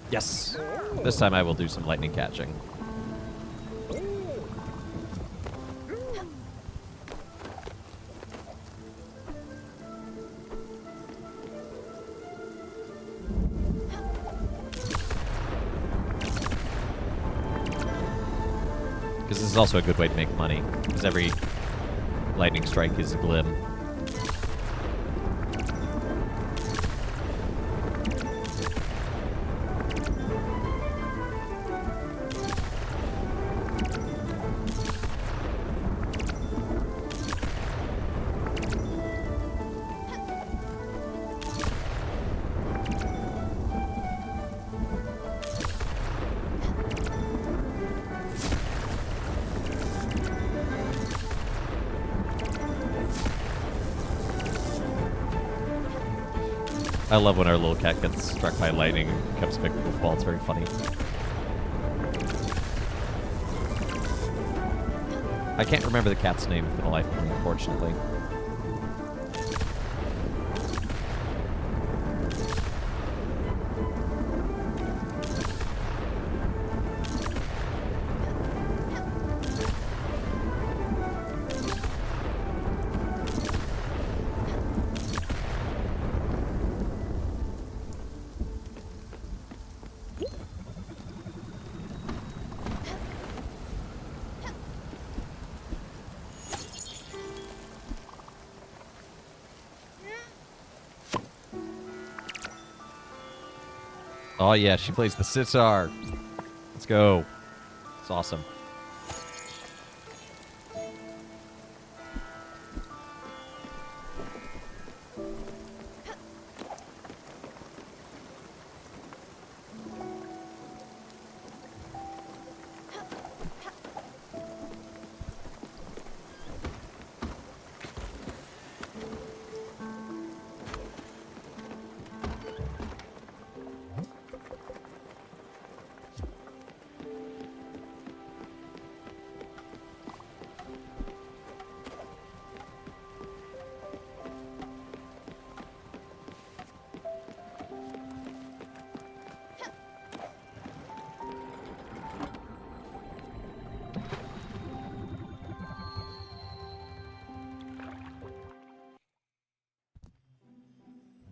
Yes! This time I will do some lightning catching. Because this is also a good way to make money, because every lightning strike is a glim. I love when our little cat gets struck by lightning and becomes a big goofball. It's very funny. I can't remember the cat's name for the life of me, unfortunately. Oh yeah, she plays the sitar. Let's go. It's awesome.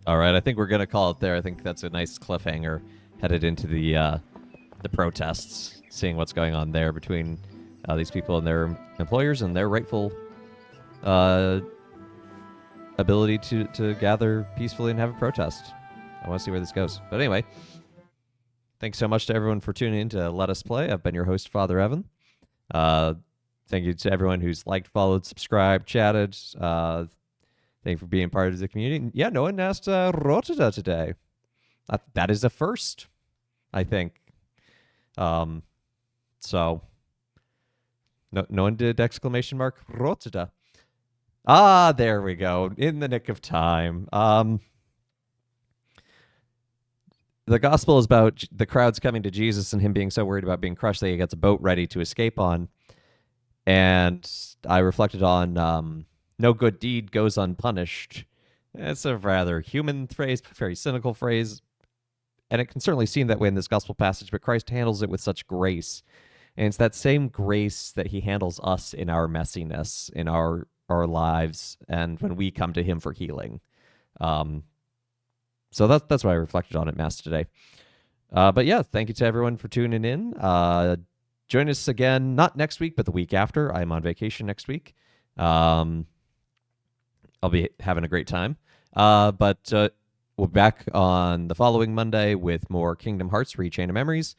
All right, I think we're gonna call it there. I think that's a nice cliffhanger headed into the protests, seeing what's going on there between these people and their employers and their rightful ability to gather peacefully and have a protest. I want to see where this goes. But anyway, thanks so much to everyone for tuning in to Let Us Play. I've been your host, Father Evan. Thank you to everyone who's liked, followed, subscribed, chatted. Thank you for being part of the community. Yeah, no one asked Rotida today. That is a first, I think. So no one did exclamation mark Rotida. Ah, there we go. In the nick of time. The gospel is about the crowds coming to Jesus and him being so worried about being crushed that he gets a boat ready to escape on. And I reflected on no good deed goes unpunished. It's a rather human phrase, very cynical phrase. And it can certainly seem that way in this gospel passage, but Christ handles it with such grace. And it's that same grace that he handles us in our messiness, in our lives, and when we come to him for healing. So that's what I reflected on at Mass today. But yeah, thank you to everyone for tuning in. Join us again, not next week, but the week after. I'm on vacation next week. I'll be having a great time. But we'll be back on the following Monday with more Kingdom Hearts Rechain of Memories.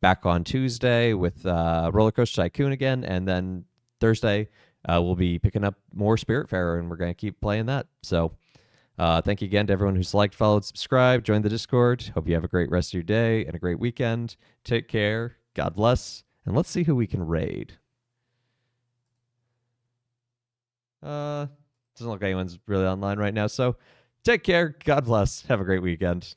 Back on Tuesday with Roller Coaster Tycoon again. And then Thursday, we'll be picking up more Spiritfarer, and we're going to keep playing that. So thank you again to everyone who's liked, followed, subscribed, joined the Discord. Hope you have a great rest of your day and a great weekend. Take care. God bless. And let's see who we can raid. Doesn't look like anyone's really online right now. So take care. God bless. Have a great weekend.